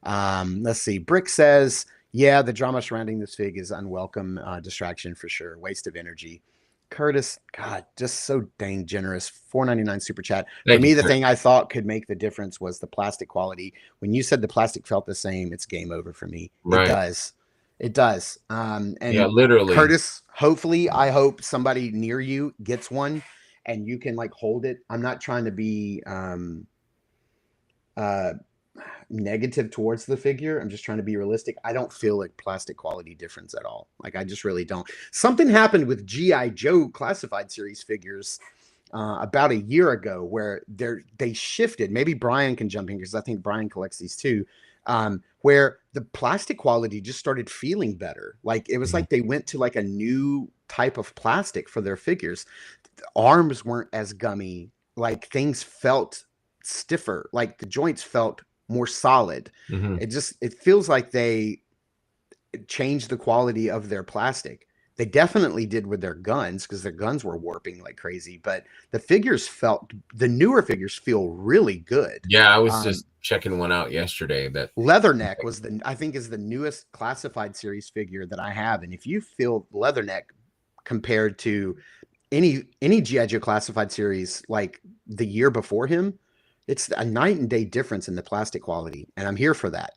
Let's see. Brick says, Yeah, the drama surrounding this fig is unwelcome distraction for sure. Waste of energy. Curtis, God, just so dang generous. $4.99 super chat. For me, the thing I thought could make the difference was the plastic quality. When you said the plastic felt the same, it's game over for me. Right. It does. It does. And yeah, literally. Curtis, hopefully, I hope somebody near you gets one and you can like hold it. I'm not trying to be negative towards the figure. I'm just trying to be realistic. I don't feel like plastic quality difference at all. Like I just really don't. Something happened with G.I. Joe classified series figures about a year ago where they shifted. Maybe Brian can jump in because I think Brian collects these too. Where the plastic quality just started feeling better. Like it was like they went to like a new type of plastic for their figures. The arms weren't as gummy. Like things felt stiffer. Like the joints felt more solid. It feels like they changed the quality of their plastic. They definitely did with their guns because their guns were warping like crazy, but the newer figures feel really good. Yeah, I was just checking one out yesterday. That Leatherneck was I think is the newest classified series figure that I have. And if you feel Leatherneck compared to any G.I. Joe classified series like the year before him, it's a night and day difference in the plastic quality. And I'm here for that,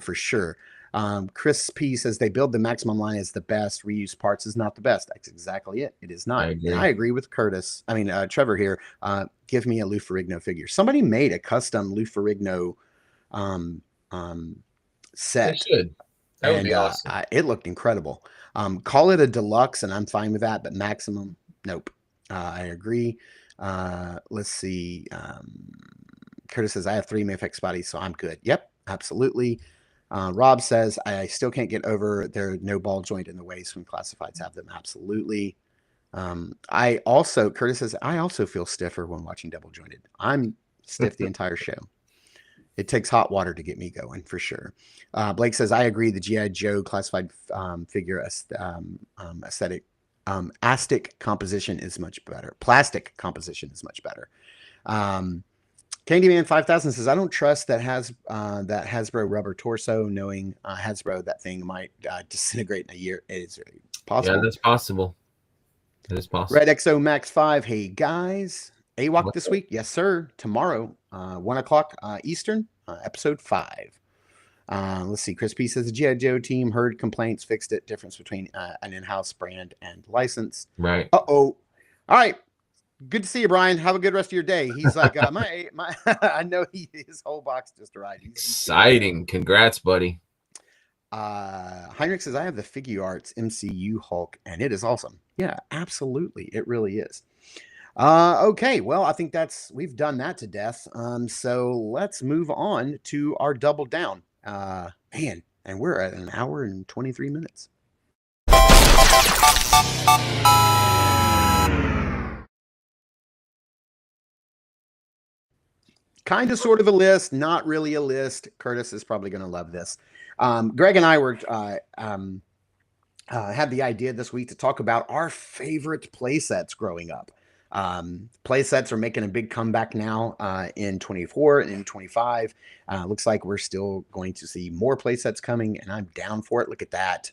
for sure. Chris P says they build the maximum line as the best. Reuse parts is not the best. That's exactly it. It is not. I agree with Curtis. I mean, Trevor here. Give me a Lou Ferrigno figure. Somebody made a custom Lou Ferrigno set. They should. That would be awesome. It looked incredible. Call it a deluxe, and I'm fine with that. But maximum, nope. I agree. Let's see. Curtis says I have 3 Mayfix bodies, so I'm good. Yep, absolutely. Rob says I still can't get over their no ball joint in the waist when classifieds have them. Absolutely. Curtis says I also feel stiffer when watching double jointed. I'm stiff the entire show. It takes hot water to get me going for sure. Blake says I agree. The G.I. Joe classified figure aesthetic. Astic composition is much better. Plastic composition is much better. Candyman 5000 says I don't trust that Hasbro rubber torso. Knowing Hasbro, that thing might disintegrate in a year. It is really possible. Yeah, that's possible. That is possible. Red XO Max 5. Hey guys, AWOC this week? Yes, sir. Tomorrow, 1:00 Eastern, episode 5. Let's see. Chris P says the G.I. Joe team heard complaints, fixed it. Difference between an in-house brand and licensed. Right. All right. Good to see you, Brian. Have a good rest of your day. He's like, my I know his whole box just arrived. He's exciting. Congrats, buddy. Heinrich says I have the Figure Arts MCU Hulk, and it is awesome. Yeah, absolutely. It really is. Okay, well, I think we've done that to death. So let's move on to our double down. Man, and we're at 1 hour and 23 minutes. Kind of sort of a list, not really a list. Curtis is probably going to love this. Greg and I were had the idea this week to talk about our favorite play sets growing up. Play sets are making a big comeback now in 24 and in 25. Looks like we're still going to see more play sets coming, and I'm down for it. Look at that.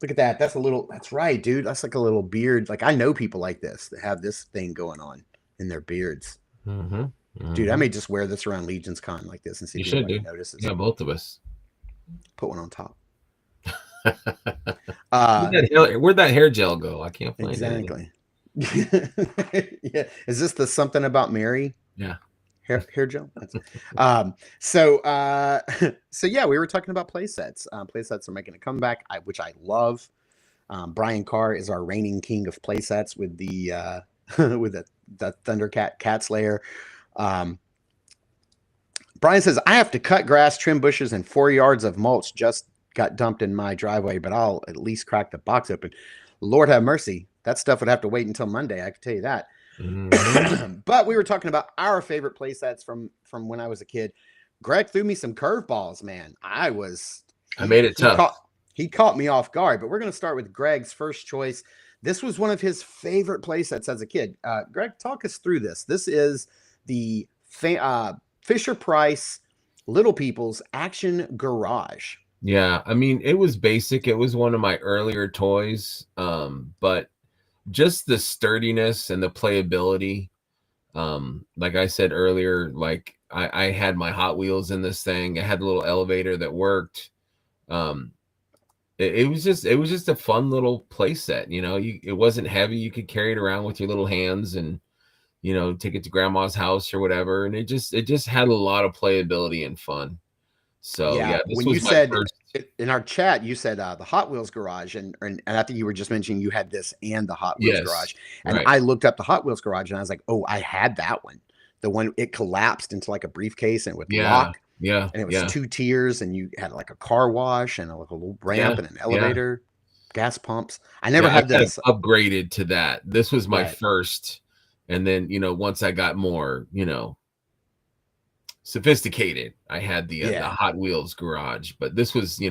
Look at that. That's right, dude. That's like a little beard. Like I know people like this that have this thing going on in their beards. Mm-hmm. Dude, I may just wear this around Legion's Con like this and see if anybody notices. Yeah, both of us. Put one on top. Where'd that hair gel go? I can't find it. Exactly. Yeah. Is this the something about Mary? Yeah. Hair gel? So yeah, we were talking about play sets. Play sets are making a comeback, which I love. Brian Carr is our reigning king of play sets with the Thundercat Cat Slayer. Brian says, I have to cut grass, trim bushes, and 4 yards of mulch just got dumped in my driveway, but I'll at least crack the box open. Lord have mercy. That stuff would have to wait until Monday. I can tell you that. Mm-hmm. But we were talking about our favorite play sets from when I was a kid. Greg threw me some curveballs, man. I made it tough. He caught me off guard, but we're going to start with Greg's first choice. This was one of his favorite play sets as a kid. Greg, talk us through this. This is the Fisher Price Little People's Action Garage. Yeah, I mean, it was basic. It was one of my earlier toys, but just the sturdiness and the playability. Like I said earlier, like I had my Hot Wheels in this thing. I had a little elevator that worked. Um, it was just a fun little play set. You know, it wasn't heavy. You could carry it around with your little hands and take it to grandma's house or whatever. And it just had a lot of playability and fun. So Yeah, yeah, this when you was my said first. in our chat, you said the Hot Wheels garage, and I think you were just mentioning you had this and the Hot Wheels Yes, garage, and right. I looked up the Hot Wheels garage, and I was like, oh, I had that one, the one it collapsed into like a briefcase and it would Yeah, lock, yeah, and it was yeah, 2 tiers, and you had like a car wash and like a little ramp yeah, and an yeah. elevator, gas pumps. I never Yeah, I had kind of this, upgraded to that. This was my right? first, and then once I got more, sophisticated, I had the Yeah. Hot Wheels garage. But this was,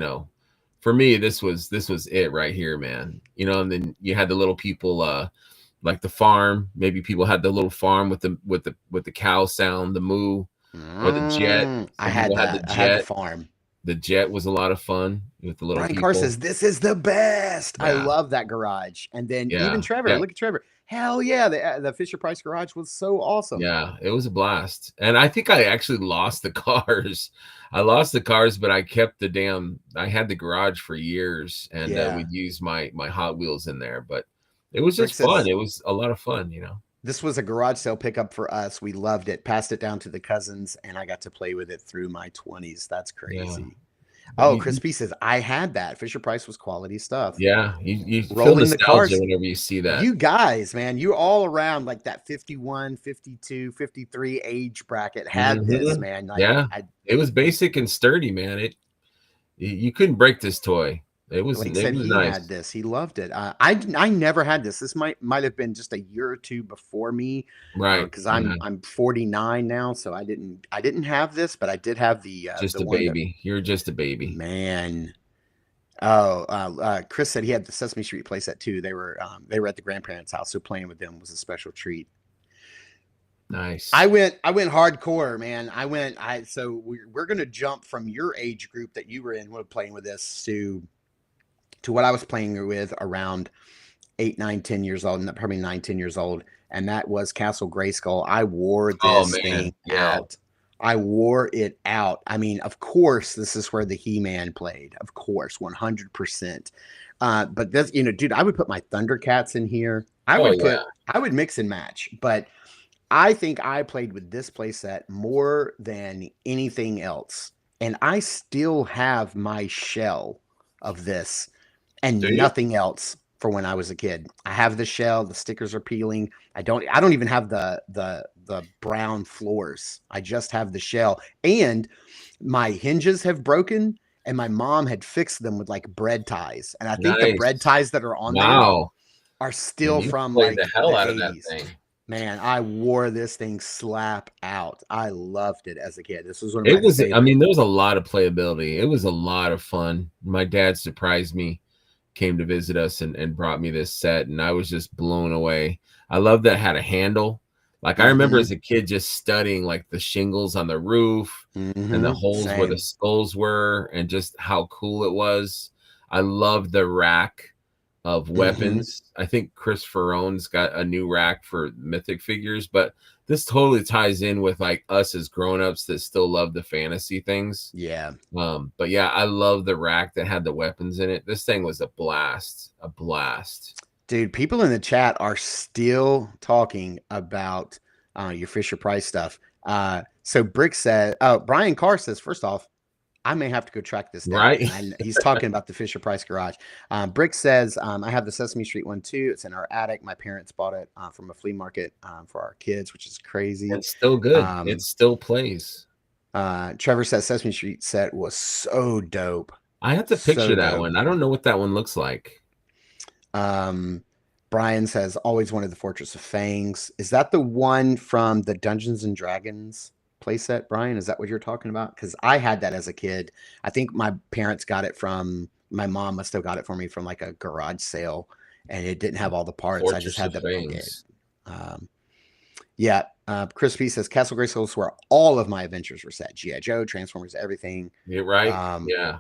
for me, this was it right here, man. And then you had the little people, like the farm. Maybe people had the little farm with the cow sound, the moo, or the jet. I Some had people had the that. I had the jet. farm. The jet was a lot of fun with the little Brian Carr people. says, this is the best. I Yeah, love that garage. And then even yeah, Trevor, yeah. look at Trevor. Hell yeah. The Fisher Price garage was so awesome. Yeah, it was a blast. And I think I actually lost the cars. I lost the cars, but I kept I had the garage for years, and Yeah. we'd use my Hot Wheels in there. But it was Rick just fun. says, It was a lot of fun, this was a garage sale pickup for us. We loved it. Passed it down to the cousins, and I got to play with it through my 20s. That's Yeah. crazy. But Oh, Chris P says, I had that. Fisher Price was quality stuff. yeah, you feel Rolling the nostalgia cars. whenever you see that. You guys, man, you all around like that 51, 52, 53 age bracket had this, Mhm. man. Like, Yeah, it was basic and sturdy, man. You couldn't break this toy. It was Link said he nice. had this. He loved it. I never had this. This might have been just a year or two before me, Right. Because I'm 49 now, so I didn't have this, but I did have Just the a one baby. You're just a baby. man. Oh, Chris said he had the Sesame Street playset too. They were at the grandparents' house, so playing with them was a special treat. Nice. I went hardcore, man. So we're gonna jump from your age group that you were in when playing with this to what I was playing with around 8, 9, 10 years old, and probably 9, 10 years old, and that was Castle Grayskull. I wore this thing out. I wore it out. I mean, of course, this is where the He-Man played. Of course, 100%. But this, dude, I would put my Thundercats in here. I would mix and match, but I think I played with this playset more than anything else. And I still have my shell of this and nothing else for when I was a kid. I have the shell, the stickers are peeling. I don't even have the brown floors. I just have the shell. And my hinges have broken, and my mom had fixed them with like bread ties. And I think the bread ties that are on there are still from like the hell out 80s. of that thing. Man, I wore this thing slap out. I loved it as a kid. This was one of my favorites. I mean, there was a lot of playability. It was a lot of fun. My dad surprised me, came to visit us and brought me this set, and I was just blown away. I love that it had a handle. Like I remember as a kid just studying like the shingles on the roof and the holes where the skulls were, and just how cool it was. I love the rack of weapons. I think Chris Ferrone's got a new rack for mythic figures, but this totally ties in with like us as grown-ups that still love the fantasy things. Yeah. But yeah, I love the rack that had the weapons in it. This thing was a blast. Dude, people in the chat are still talking about your Fisher Price stuff. So Brick said, Brian Carr says, first off, I may have to go track this down. Right. And he's talking about the Fisher Price garage. Brick says, I have the Sesame Street one too. It's in our attic. My parents bought it from a flea market for our kids, which is crazy. It's still good. It still plays. Trevor says Sesame Street set was so dope. I have to picture that one. I don't know what that one looks like. Brian says, always wanted the Fortress of Fangs. Is that the one from the Dungeons and Dragons playset, Brian? Is that what you're talking about? Because I had that as a kid. I think my parents got it from, my mom must have got it for me from like a garage sale, and it didn't have all the parts. Fortress I just had the Fangs. Chris P says Castle Grayskull is where all of my adventures were set. G.I. Joe, Transformers, everything. You're right. Yeah.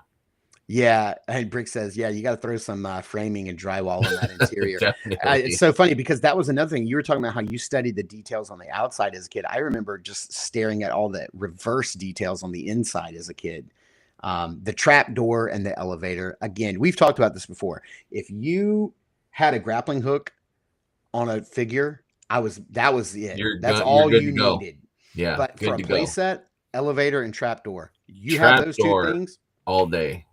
Yeah, and Brick says, yeah, you got to throw some framing and drywall on that interior. Definitely. It's so funny because that was another thing. You were talking about how you studied the details on the outside as a kid. I remember just staring at all the reverse details on the inside as a kid. The trap door and the elevator. Again, we've talked about this before. If you had a grappling hook on a figure, that was it. That's all you needed. Yeah, but for a playset, elevator and trap door, you trap have those two things all day.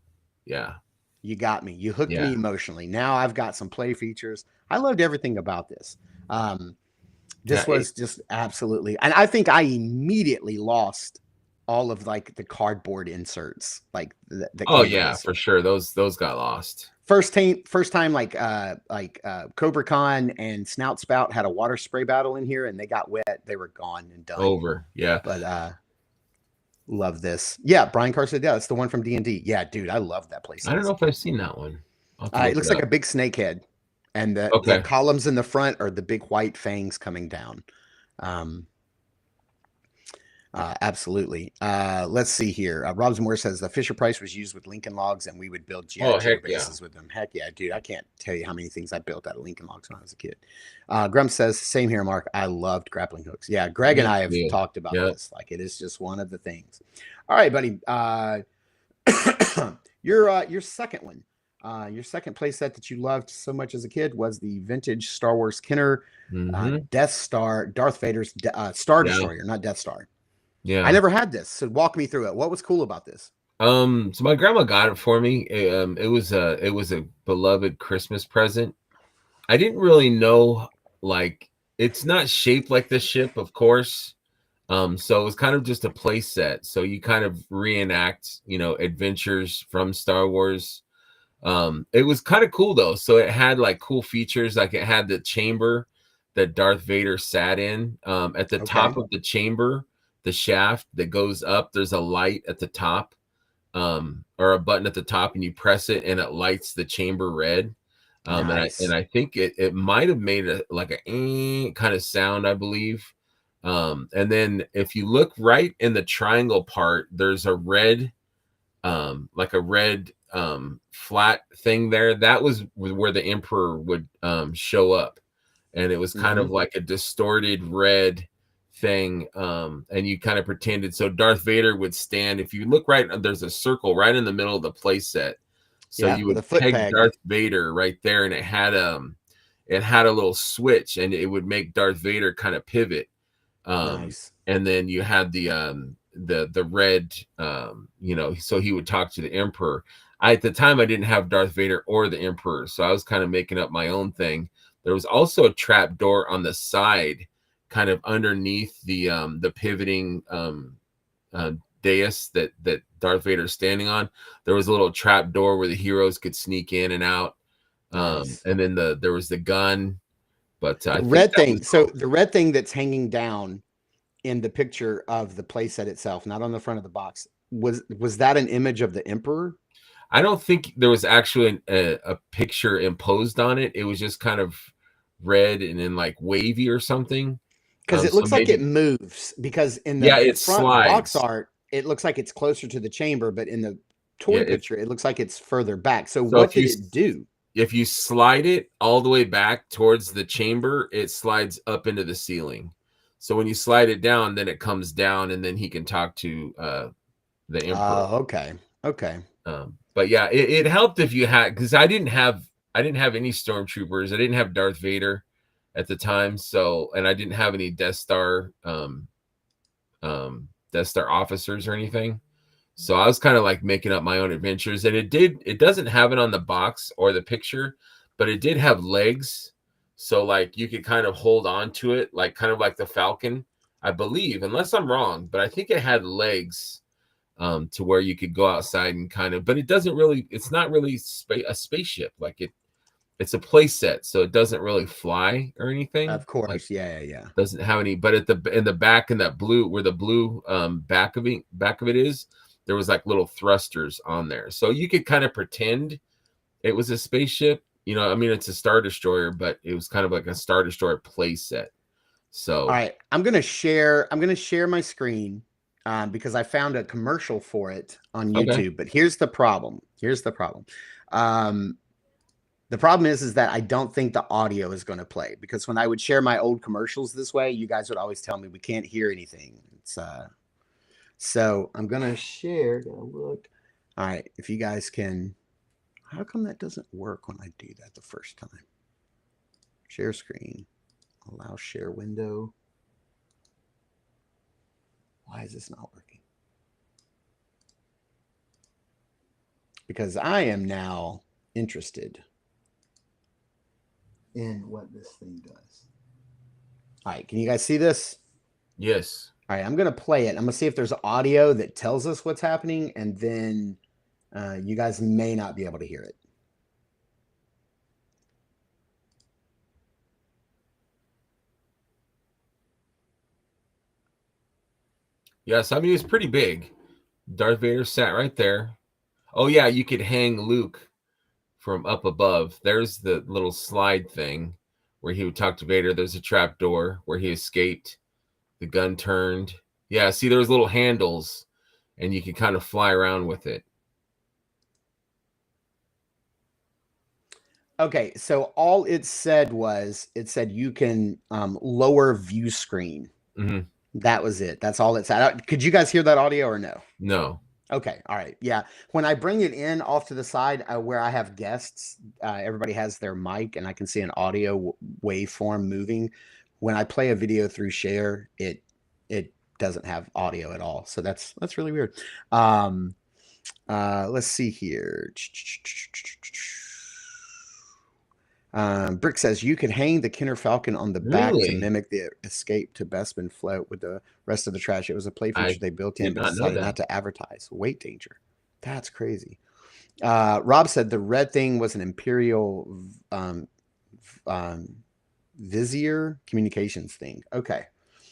Yeah, you got me. You hooked me emotionally. Now I've got some play features. I loved everything about this. This was just absolutely, and I think I immediately lost all of like the cardboard inserts, like yeah, for sure. Those got lost. First time like Cobra Con and Snout Spout had a water spray battle in here and they got wet. They were gone and done. Over. Yeah. But love this. Yeah, Brian Carr said, yeah, it's the one from D&D. Yeah, dude, I love that place. I don't know if I've seen that one. It looks like a big snake head. And the columns in the front are the big white fangs coming down. Absolutely. Let's see here. Robs Moore says the Fisher Price was used with Lincoln Logs and we would build G.I. bases with them. Heck yeah, dude. I can't tell you how many things I built out of Lincoln Logs when I was a kid. Grum says, same here, Mark. I loved grappling hooks. Yeah, Greg and I have talked about this. Like, it is just one of the things. All right, buddy. Your second one. Your second playset that you loved so much as a kid was the vintage Star Wars Kenner Death Star, Darth Vader's Star Destroyer, not Death Star. Yeah, I never had this, so walk me through it. What was cool about this? So my grandma got it for me. It was a beloved Christmas present. I didn't really know, like, it's not shaped like the ship, of course. So it was kind of just a play set. So you kind of reenact, adventures from Star Wars. It was kind of cool though. So it had like cool features, like it had the chamber that Darth Vader sat in. At the top of the chamber, the shaft that goes up, there's a light at the top, or a button at the top, and you press it and it lights the chamber red. Nice. and I think it might have made a kind of sound, I believe. And then if you look right in the triangle part, there's a red, flat thing there. That was where the Emperor would show up, and it was kind of like a distorted red thing, and you kind of pretended. So Darth Vader would stand. If you look right, there's a circle right in the middle of the play set. So you would peg Darth Vader right there, and it had a little switch, and it would make Darth Vader kind of pivot. Nice. And then you had the red, so he would talk to the Emperor. At the time, I didn't have Darth Vader or the Emperor, so I was kind of making up my own thing. There was also a trap door on the side, kind of underneath the pivoting dais that Darth Vader's standing on. There was a little trap door where the heroes could sneak in and out. Nice. And then there was the gun. But the red thing. So the red thing that's hanging down in the picture of the playset itself, not on the front of the box, was that an image of the Emperor? I don't think there was actually a picture imposed on it. It was just kind of red and then like wavy or something. Because it looks like it moves. Because in the front box art, it looks like it's closer to the chamber, but in the toy picture, it looks like it's further back. So what did it do? If you slide it all the way back towards the chamber, it slides up into the ceiling. So when you slide it down, then it comes down, and then he can talk to the Emperor. Okay. But yeah, it helped if you had, because I didn't have any stormtroopers. I didn't have Darth Vader at the time, and I didn't have any Death Star officers or anything. So I was kind of like making up my own adventures, and it doesn't have it on the box or the picture, but it did have legs. So like you could kind of hold on to it, like kind of like the Falcon, I believe, unless I'm wrong, but I think it had legs to where you could go outside and kind of, but it's not really a spaceship. Like it's a play set, so it doesn't really fly or anything. Of course. Like, yeah. Doesn't have any, but in the back, in that blue, where the blue back of it is, there was like little thrusters on there. So you could kind of pretend it was a spaceship. It's a Star Destroyer, but it was kind of like a Star Destroyer play set. So all right, I'm gonna share my screen because I found a commercial for it on YouTube. Okay. But here's the problem. The problem is that I don't think the audio is going to play, because when I would share my old commercials this way, you guys would always tell me we can't hear anything. It's so I'm going to share. Gotta look. All right. If you guys can, how come that doesn't work when I do that the first time? Share screen, allow share window. Why is this not working? Because I am now interested in what this thing does. All right, can you guys see this? Yes. All right, I'm going to play it. I'm going to see if there's audio that tells us what's happening, and then you guys may not be able to hear it. Yes, I mean, it's pretty big. Darth Vader sat right there. Oh, yeah, you could hang Luke from up above. There's the little slide thing where he would talk to Vader. There's a trap door where he escaped. The gun turned. Yeah, see, there's little handles, and you could kind of fly around with it. Okay, so all it said was, you can lower view screen. Mm-hmm. That was it. That's all it said. Could you guys hear that audio or no? No. Okay. All right. Yeah. When I bring it in off to the side where I have guests, everybody has their mic and I can see an audio waveform moving. When I play a video through share, it doesn't have audio at all. So that's really weird. Let's see here. Brick says you could hang the Kenner Falcon on the back to mimic the escape to Bespin float with the rest of the trash. It was a play feature they built in, but decided not to advertise. Weight danger. That's crazy. Rob said the red thing was an Imperial Vizier communications thing. Okay.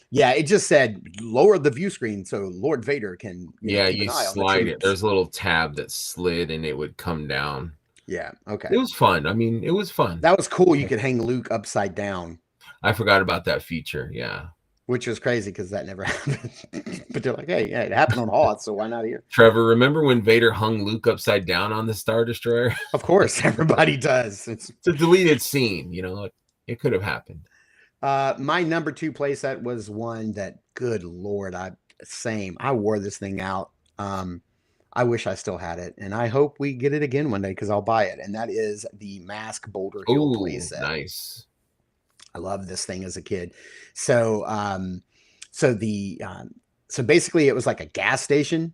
Yeah, it just said lower the view screen so Lord Vader can you slide it. There's a little tab that slid and it would come down. Yeah. Okay. It was fun. I mean, it was fun. That was cool. You could hang Luke upside down. I forgot about that feature. Yeah. Which was crazy because that never happened. But they're like, hey, yeah, it happened on Hoth, so why not here? Trevor, remember when Vader hung Luke upside down on the Star Destroyer? Of course, everybody does. It's a deleted scene. It could have happened. My number 2 playset was one that, good Lord, I wore this thing out. I wish I still had it, and I hope we get it again one day because I'll buy it. And that is the Mask Boulder Hill playset. Nice. I loved this thing as a kid. So, so basically, it was like a gas station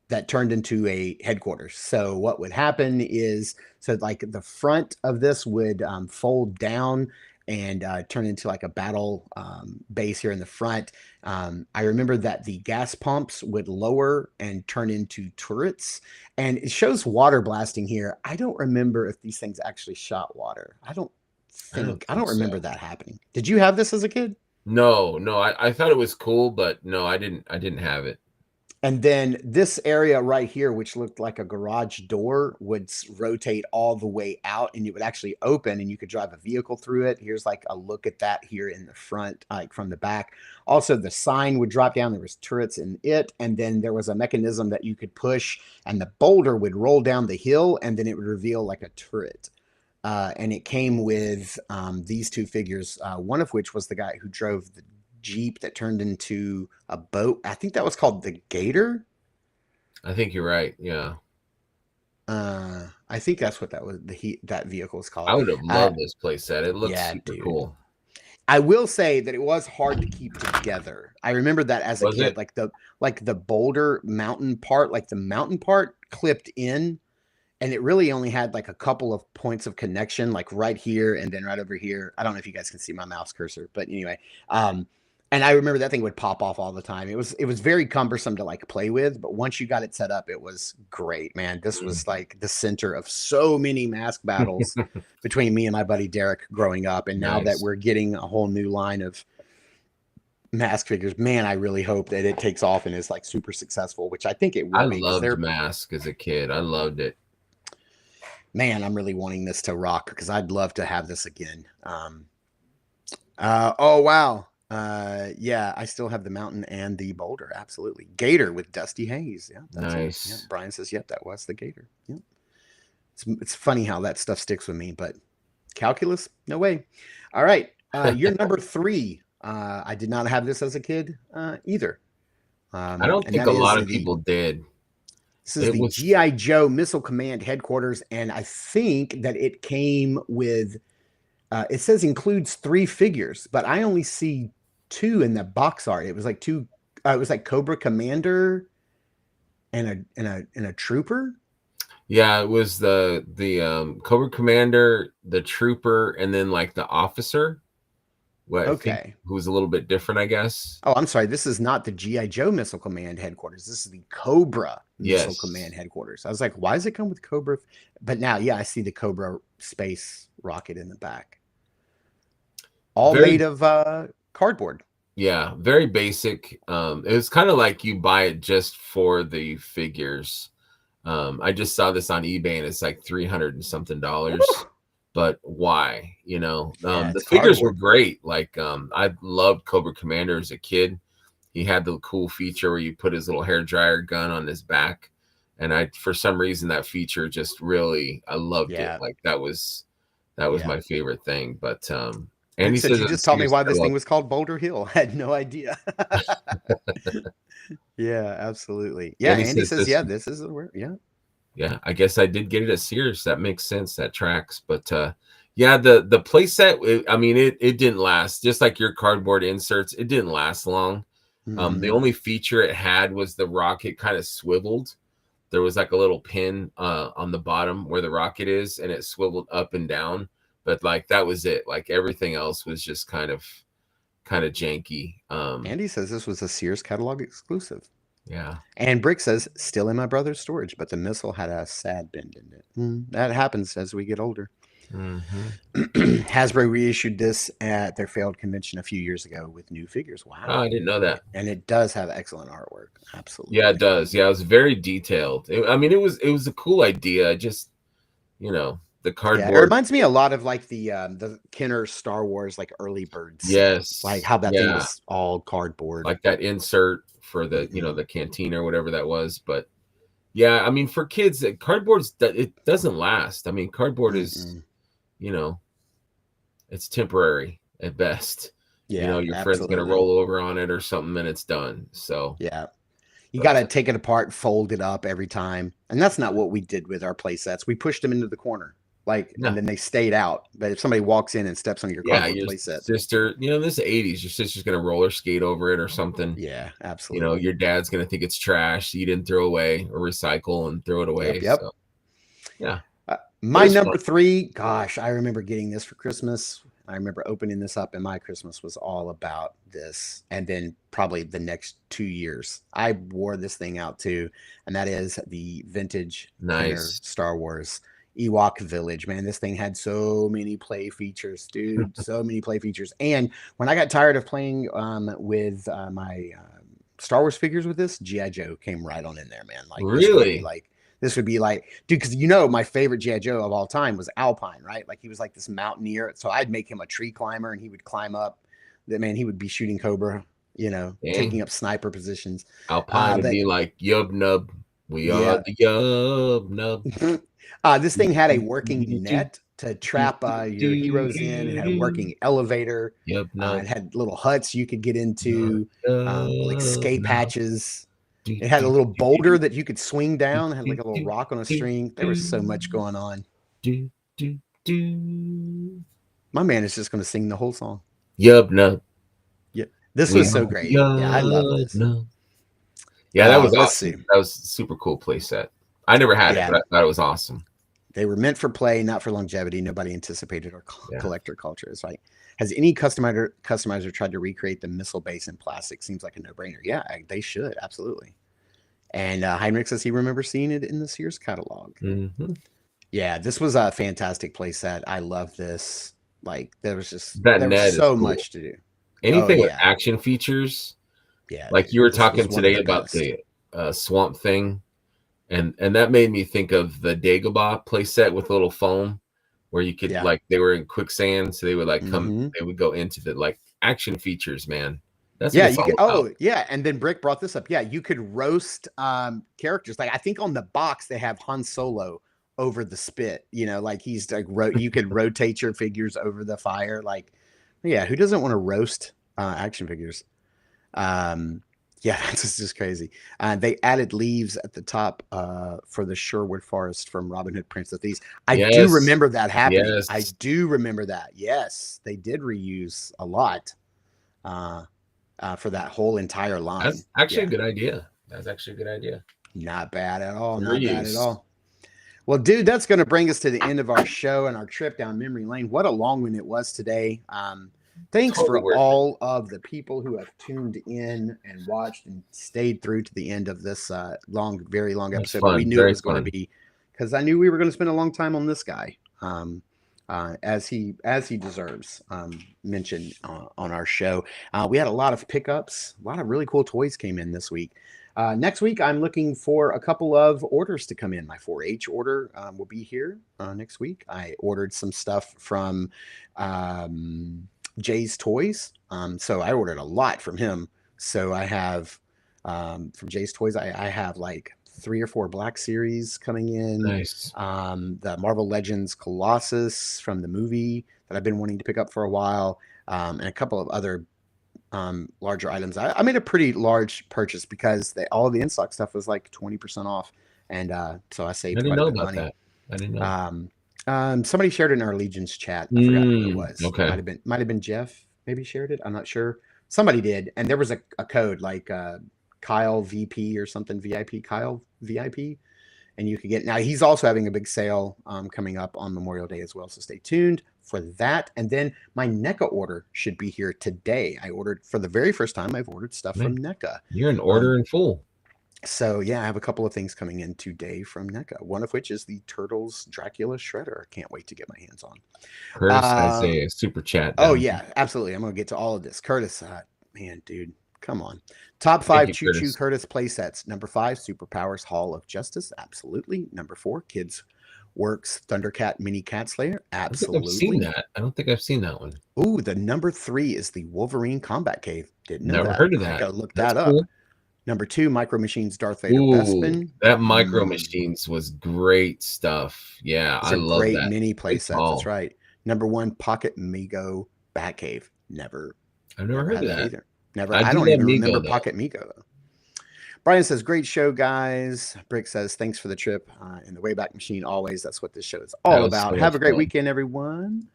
that turned into a headquarters. So what would happen is, like the front of this would fold down and turn into like a battle base here in the front. I remember that the gas pumps would lower and turn into turrets, and it shows water blasting here. I don't remember if these things actually shot water. I don't remember that happening. Did you have this as a kid? No. I thought it was cool, but no, I didn't have it. And then this area right here, which looked like a garage door, would rotate all the way out and it would actually open and you could drive a vehicle through it. Here's like a look at that here in the front, like from the back. Also, the sign would drop down. There was turrets in it. And then there was a mechanism that you could push and the boulder would roll down the hill and then it would reveal like a turret. And it came with these 2 figures, one of which was the guy who drove the Jeep that turned into a boat. I think that was called the Gator. I think you're right. Yeah. I think that's what that was. That vehicle is called. I would have loved this playset. It looks super cool. I will say that it was hard to keep together. I remember that as a kid, like the boulder mountain part, like the mountain part clipped in, and it really only had like a couple of points of connection, like right here and then right over here. I don't know if you guys can see my mouse cursor, but anyway. And I remember that thing would pop off all the time. It was very cumbersome to like play with, but once you got it set up, it was great, man. This was like the center of so many mask battles between me and my buddy Derek growing up. And now that we're getting a whole new line of mask figures, man, I really hope that it takes off and is like super successful, which I think it will. I loved Mask as a kid. I loved it. Man, I'm really wanting this to rock because I'd love to have this again. Oh, wow. Yeah, I still have the mountain and the boulder. Absolutely. Gator with Dusty Haze. Yeah, that's Nice. it. Yeah, Brian says, yep, that was the Gator. Yep. It's funny how that stuff sticks with me, but calculus, no way. All right. You're number 3. I did not have this as a kid either. I don't think a lot of people did. This is the G.I. Joe Missile Command headquarters, and I think that it came with, it says includes 3 figures, but I only see 2 in the box art. It was like 2, it was like Cobra Commander and a trooper. Yeah, it was the Cobra Commander, the trooper, and then like the officer. Okay. Who was a little bit different, I guess. Oh, I'm sorry. This is not the G.I. Joe Missile Command headquarters. This is the Cobra Missile Command headquarters. I was like, why does it come with Cobra? But now, yeah, I see the Cobra space rocket in the back. All made of cardboard. Yeah, very basic. It was kind of like you buy it just for the figures. I just saw this on eBay and it's like $300 and something. But why? You know, the figures were great. Like, I loved Cobra Commander as a kid. He had the cool feature where you put his little hair dryer gun on his back, and for some reason that feature just really, I loved it. Like that was my favorite thing. But and he said, you just told me why this thing was called Boulder Hill. I had no idea. Yeah, absolutely. Yeah, Andy says, yeah, this is where. Yeah. Yeah, I guess I did get it at Sears. That makes sense. That tracks. But yeah, the playset, I mean, it didn't last. Just like your cardboard inserts, it didn't last long. The only feature it had was the rocket kind of swiveled. There was like a little pin on the bottom where the rocket is, and it swiveled up and down. But like that was it. Like everything else was just kind of janky. Andy says this was a Sears catalog exclusive. Yeah. And Brick says, still in my brother's storage, but the missile had a sad bend in it. That happens as we get older. Hasbro reissued this at their failed convention a few years ago with new figures. Wow. Oh, I didn't know that. And it does have excellent artwork. Absolutely. Yeah, it does. Yeah, it was very detailed. I mean, it was a cool idea. Just, you know, the cardboard. Yeah, it reminds me a lot of like the Kenner Star Wars, like early birds. Yes. Like how that thing was all cardboard. Like that insert for the, you know, the canteen or whatever that was. But yeah, I mean, for kids, cardboard's, it doesn't last. I mean, cardboard is, you know, it's temporary at best. Yeah, you know, your friend's gonna roll over on it or something and it's done. So yeah, you got to take it apart, fold it up every time. And that's not what we did with our play sets. We pushed them into the corner. Like, and then they stayed out. But if somebody walks in and steps on your cardboard play set, sister, you know, this is the 80s, your sister's gonna roller skate over it or something. Yeah, absolutely. You know, your dad's gonna think it's trash, you didn't throw away or recycle and throw it away. Yep. So, yeah. My number 3, gosh, I remember getting this for Christmas. I remember opening this up, and my Christmas was all about this. And then probably the next 2 years, I wore this thing out too, and that is the vintage Kenner Star Wars Ewok Village. Man, this thing had so many play features, dude. So many play features. And when I got tired of playing with my Star Wars figures with this, G.I. Joe came right on in there, man. Like, really? This would be like, dude, because you know my favorite G.I. Joe of all time was Alpine, right? Like he was like this mountaineer. So I'd make him a tree climber and he would climb up. That man, he would be shooting Cobra, you know, taking up sniper positions. Alpine would be like, Yub Nub. We are the Yub Nub. This thing had a working net to trap your heroes in. It had a working elevator. It had little huts you could get into, like escape hatches. It had a little boulder that you could swing down. It had like a little rock on a string. There was so much going on. My man is just going to sing the whole song. Yub Nub. Yeah, this was so great. Yeah, I love this. Yeah, that was awesome. That was a super cool play set. I never had it, but I thought it was awesome. They were meant for play, not for longevity. Nobody anticipated our collector culture. It's like, has any customizer tried to recreate the missile base in plastic? Seems like a no-brainer. Yeah, they should. Absolutely. And Heinrich says he remembers seeing it in the Sears catalog. Yeah, this was a fantastic play set. I love this. Like, there was just so much to do. Anything with action features. Yeah. Like you were talking today about the Swamp Thing. And that made me think of the Dagobah playset with a little foam where you could like, they were in quicksand. So they would like come, they would go into the like action features, man. That's Yeah, what it's you all could, about. yeah, and then Brick brought this up. Yeah, you could roast characters. Like I think on the box they have Han Solo over the spit. You know, like he's like you could rotate your figures over the fire. Like, yeah, who doesn't want to roast action figures? Yeah, that's just crazy. They added leaves at the top for the Sherwood Forest from Robin Hood, Prince of Thieves. I do remember that happening. Yes. I do remember that. Yes, they did reuse a lot. For that whole entire line. That's actually a good idea. That's actually a good idea. Not bad at all. Fair Not bad use. at all. Well, dude, that's going to bring us to the end of our show and our trip down memory lane. What a long one it was today. Thanks Totally for worth it. all of the people who have tuned in and watched and stayed through to the end of this very long That's episode. fun. But we knew Very it was going fun. to be, because I knew we were going to spend a long time on this guy. As he deserves mentioned on our show. We had a lot of pickups. A lot of really cool toys came in this week. Next week, I'm looking for a couple of orders to come in. My 4-H order will be here next week. I ordered some stuff from Jay's Toys. So I ordered a lot from him. So I have from Jay's Toys, I have like 3 or 4 Black Series coming in. Nice. The Marvel Legends Colossus from the movie that I've been wanting to pick up for a while, and a couple of other larger items. I made a pretty large purchase because all of the in-stock stuff was like 20% off, and so I saved quite a bit of money. That. I didn't know. Somebody shared it in our Legions chat. I forgot who it was. Okay. Might have been Jeff. Maybe shared it. I'm not sure. Somebody did, and there was a code like Kyle VP or something, VIP, Kyle VIP. And you could get, now he's also having a big sale coming up on Memorial Day as well. So stay tuned for that. And then my NECA order should be here today. I ordered, for the very first time, I've ordered stuff from NECA. You're an order in full. So yeah, I have a couple of things coming in today from NECA. One of which is the Turtles Dracula Shredder. I can't wait to get my hands on. Curtis has a super chat. Oh yeah, absolutely. I'm going to get to all of this. Curtis, man, dude. Come on. Top 5 Choo Choo Curtis play sets. Number 5, Superpowers Hall of Justice. Absolutely. Number 4, Kids Works Thundercat Mini Cat Slayer. Absolutely. I've seen that. I don't think I've seen that one. Ooh, the number 3 is the Wolverine Combat Cave. Didn't know Never that. heard of I that. gotta look That's that cool. up. Number 2, Micro Machines Darth Vader Ooh, Bespin. that Micro Machines was great stuff. Yeah, I love great that. mini play sets. That's right. Number 1, Pocket Mego Batcave. I've never heard of that either. Never. I don't even remember Pocket Mego though. Brian says, great show, guys. Brick says, thanks for the trip in the Wayback Machine. Always. That's what this show is all about. So Have a great weekend, everyone.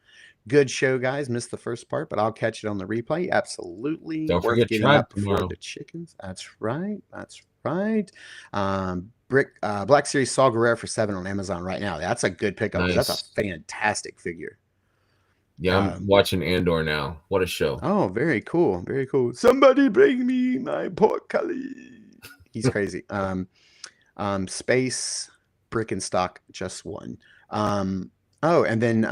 Good show, guys. Missed the first part, but I'll catch it on the replay. Absolutely. Don't worth forget getting Tribe up tomorrow. for the chickens. That's right. That's right. Brick Black Series Saw Gerrera for $7 on Amazon right now. That's a good pickup. Nice. That's a fantastic figure. Yeah, I'm watching Andor now. What a show. Oh, very cool. Very cool. Somebody bring me my portcullis. He's crazy. Space, Brick and Stock, just one. And then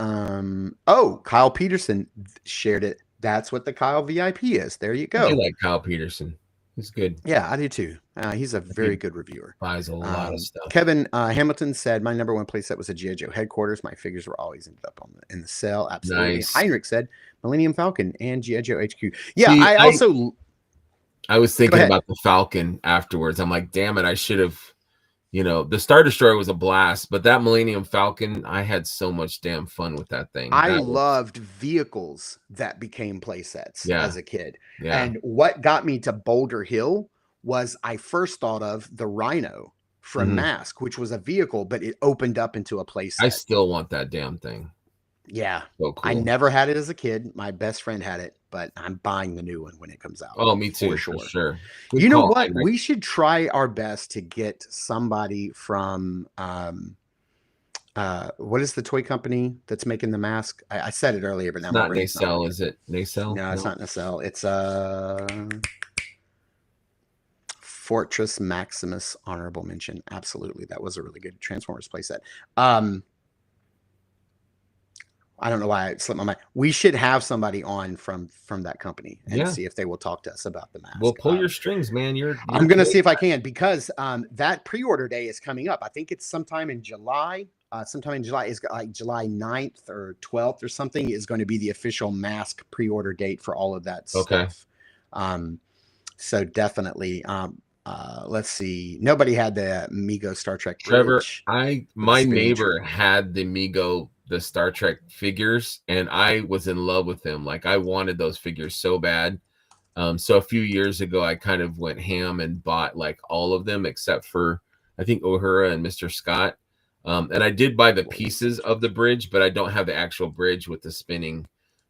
Kyle Peterson shared it. That's what the Kyle VIP is. There you go. I like Kyle Peterson. He's good. Yeah, I do too. He's a very good reviewer. Buys a lot of stuff. Kevin Hamilton said, my number 1 playset was a G.I. Joe headquarters. My figures were always ended up in the sale. Absolutely. Nice. Heinrich said, Millennium Falcon and G.I. Joe HQ. Yeah, See, I was thinking about the Falcon afterwards. I'm like, damn it, I should have, the Star Destroyer was a blast, but that Millennium Falcon, I had so much damn fun with that thing. I loved vehicles that became play sets as a kid. Yeah. And what got me to Boulder Hill was I first thought of the Rhino from Mask, which was a vehicle, but it opened up into a play set. I still want that damn thing. Yeah. So cool. I never had it as a kid. My best friend had it, but I'm buying the new one when it comes out. Oh, me too. For sure. Good you know what? Henry. We should try our best to get somebody from what is the toy company that's making the mask? I said it earlier, but now not Nacelle, is it? Nacelle? No, it's not Nacelle. It's Fortress Maximus honorable mention. Absolutely. That was a really good Transformers playset. I don't know why it slipped my mind. We should have somebody on from that company and see if they will talk to us about the mask. Well, pull your strings, man. I'm going to see if I can, because that pre-order day is coming up. I think it's sometime in July. sometime in July, is like July 9th or 12th or something, is going to be the official mask pre-order date for all of that stuff. So definitely, let's see. Nobody had the Mego Star Trek Trevor, bridge. my neighbor had the Mego, the Star Trek figures, and I was in love with them. Like, I wanted those figures so bad. So a few years ago, I kind of went ham and bought like all of them except for, I think, Uhura and Mr. Scott. And I did buy the pieces of the bridge, but I don't have the actual bridge with the spinning.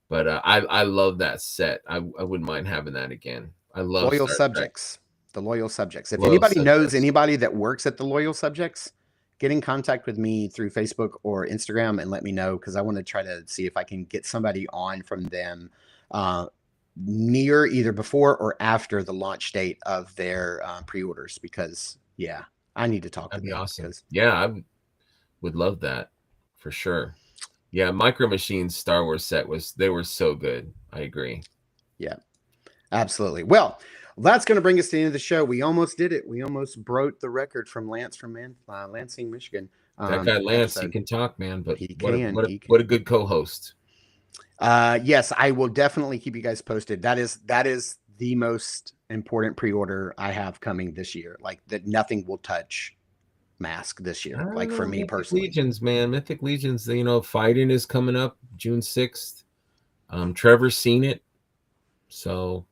But I love that set. I wouldn't mind having that again. I love Loyal Star Subjects. Trek. The Loyal Subjects. If Loyal anybody knows Subjects. anybody that works at the Loyal Subjects, get in contact with me through Facebook or Instagram and let me know, because I want to try to see if I can get somebody on from them near either before or after the launch date of their pre-orders, because I need to talk to them. That'd be awesome. Yeah, I would love that for sure. Yeah, Micro Machines Star Wars set they were so good. I agree. Yeah, absolutely. Well, that's going to bring us to the end of the show. We almost did it. We almost broke the record from Lance from Lansing, Michigan. That guy Lance, he can talk, man. But what a good co-host. Yes, I will definitely keep you guys posted. That is the most important pre-order I have coming this year. Like, that nothing will touch mask this year. Like, for me personally. Legions, man. Mythic Legions, fighting is coming up June 6th. Trevor's seen it. So,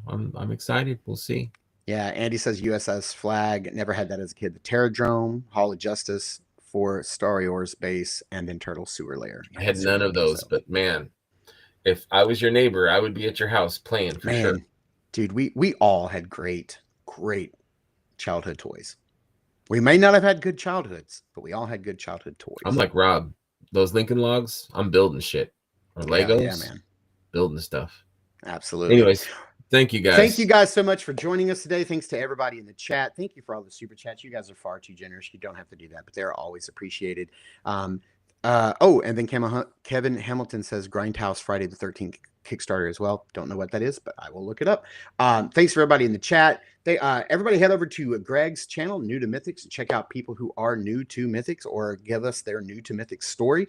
I'm excited. We'll see. Yeah, Andy says USS Flag. Never had that as a kid. The Terradrome, Hall of Justice, for Star Wars base, and then Turtle Sewer Lair. I had none of those, but man, if I was your neighbor, I would be at your house playing for sure. Dude, we all had great childhood toys. We may not have had good childhoods, but we all had good childhood toys. I'm like Rob. Those Lincoln Logs, I'm building shit. Or Legos. Yeah, man. Building stuff. Absolutely. Anyways, thank you guys. Thank you guys so much for joining us today. Thanks to everybody in the chat. Thank you for all the super chats. You guys are far too generous. You don't have to do that, but they're always appreciated. And then Kevin Hamilton says Grindhouse Friday the 13th Kickstarter as well. Don't know what that is, but I will look it up. Thanks for everybody in the chat. Everybody head over to Greg's channel, New to Mythics, and check out people who are new to Mythics or give us their new to Mythics story.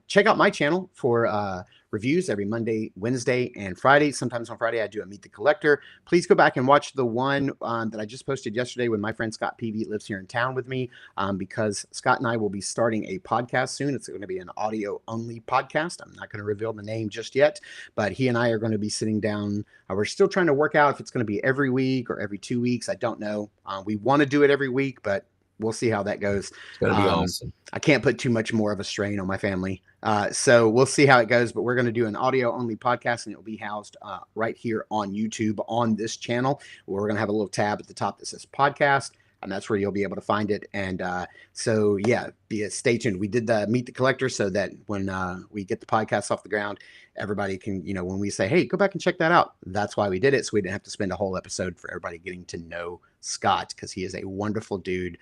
Check out my channel for reviews every Monday, Wednesday, and Friday. Sometimes on Friday, I do a Meet the Collector. Please go back and watch the one that I just posted yesterday with my friend Scott Peavy, lives here in town with me, because Scott and I will be starting a podcast soon. It's going to be an audio-only podcast. I'm not going to reveal the name just yet, but he and I are going to be sitting down. We're still trying to work out if it's going to be every week or every 2 weeks. I don't know. We want to do it every week, but we'll see how that goes. It's going to be awesome. I can't put too much more of a strain on my family. So we'll see how it goes, but we're going to do an audio only podcast, and it will be housed right here on YouTube on this channel. We're going to have a little tab at the top that says podcast, and that's where you'll be able to find it. And stay tuned. We did the Meet the Collector so that when we get the podcast off the ground, everybody can, when we say, hey, go back and check that out. That's why we did it. So we didn't have to spend a whole episode for everybody getting to know Scott, because he is a wonderful dude.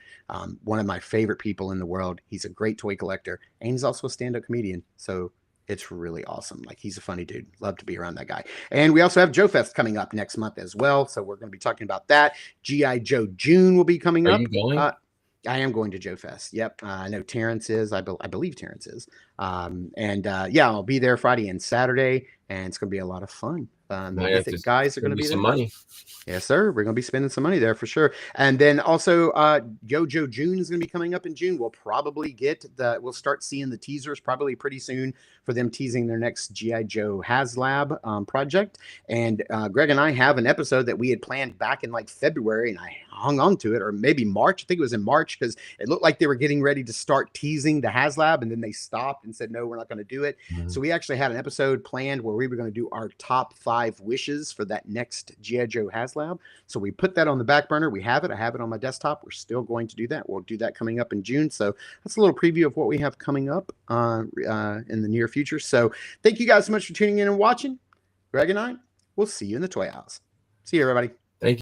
One of my favorite people in the world. He's a great toy collector, and he's also a stand-up comedian. So it's really awesome. Like, he's a funny dude. Love to be around that guy. And we also have Joe Fest coming up next month as well. So we're going to be talking about that. G.I. Joe June will be coming up. Are you going? I am going to Joe Fest. Yep. I know Terrence is. I believe Terrence is. I'll be there Friday and Saturday, and it's going to be a lot of fun. The Mythic guys are going to be there. Some money. Yes, sir. We're going to be spending some money there for sure. And then also Jojo June is going to be coming up in June. We'll probably we'll start seeing the teasers probably pretty soon for them teasing their next G.I. Joe HasLab project. And Greg and I have an episode that we had planned back in like February, and I hung on to it, or maybe March. I think it was in March, because it looked like they were getting ready to start teasing the HasLab, and then they stopped and said, no, we're not going to do it. Mm-hmm. So we actually had an episode planned where we were going to do our top 5 wishes for that next G.I. Joe HasLab. So we put that on the back burner. We have it. I have it on my desktop. We're still going to do that. We'll do that coming up in June. So that's a little preview of what we have coming up in the near future. So thank you guys so much for tuning in and watching. Greg and I will see you in the Toy House. See you, everybody.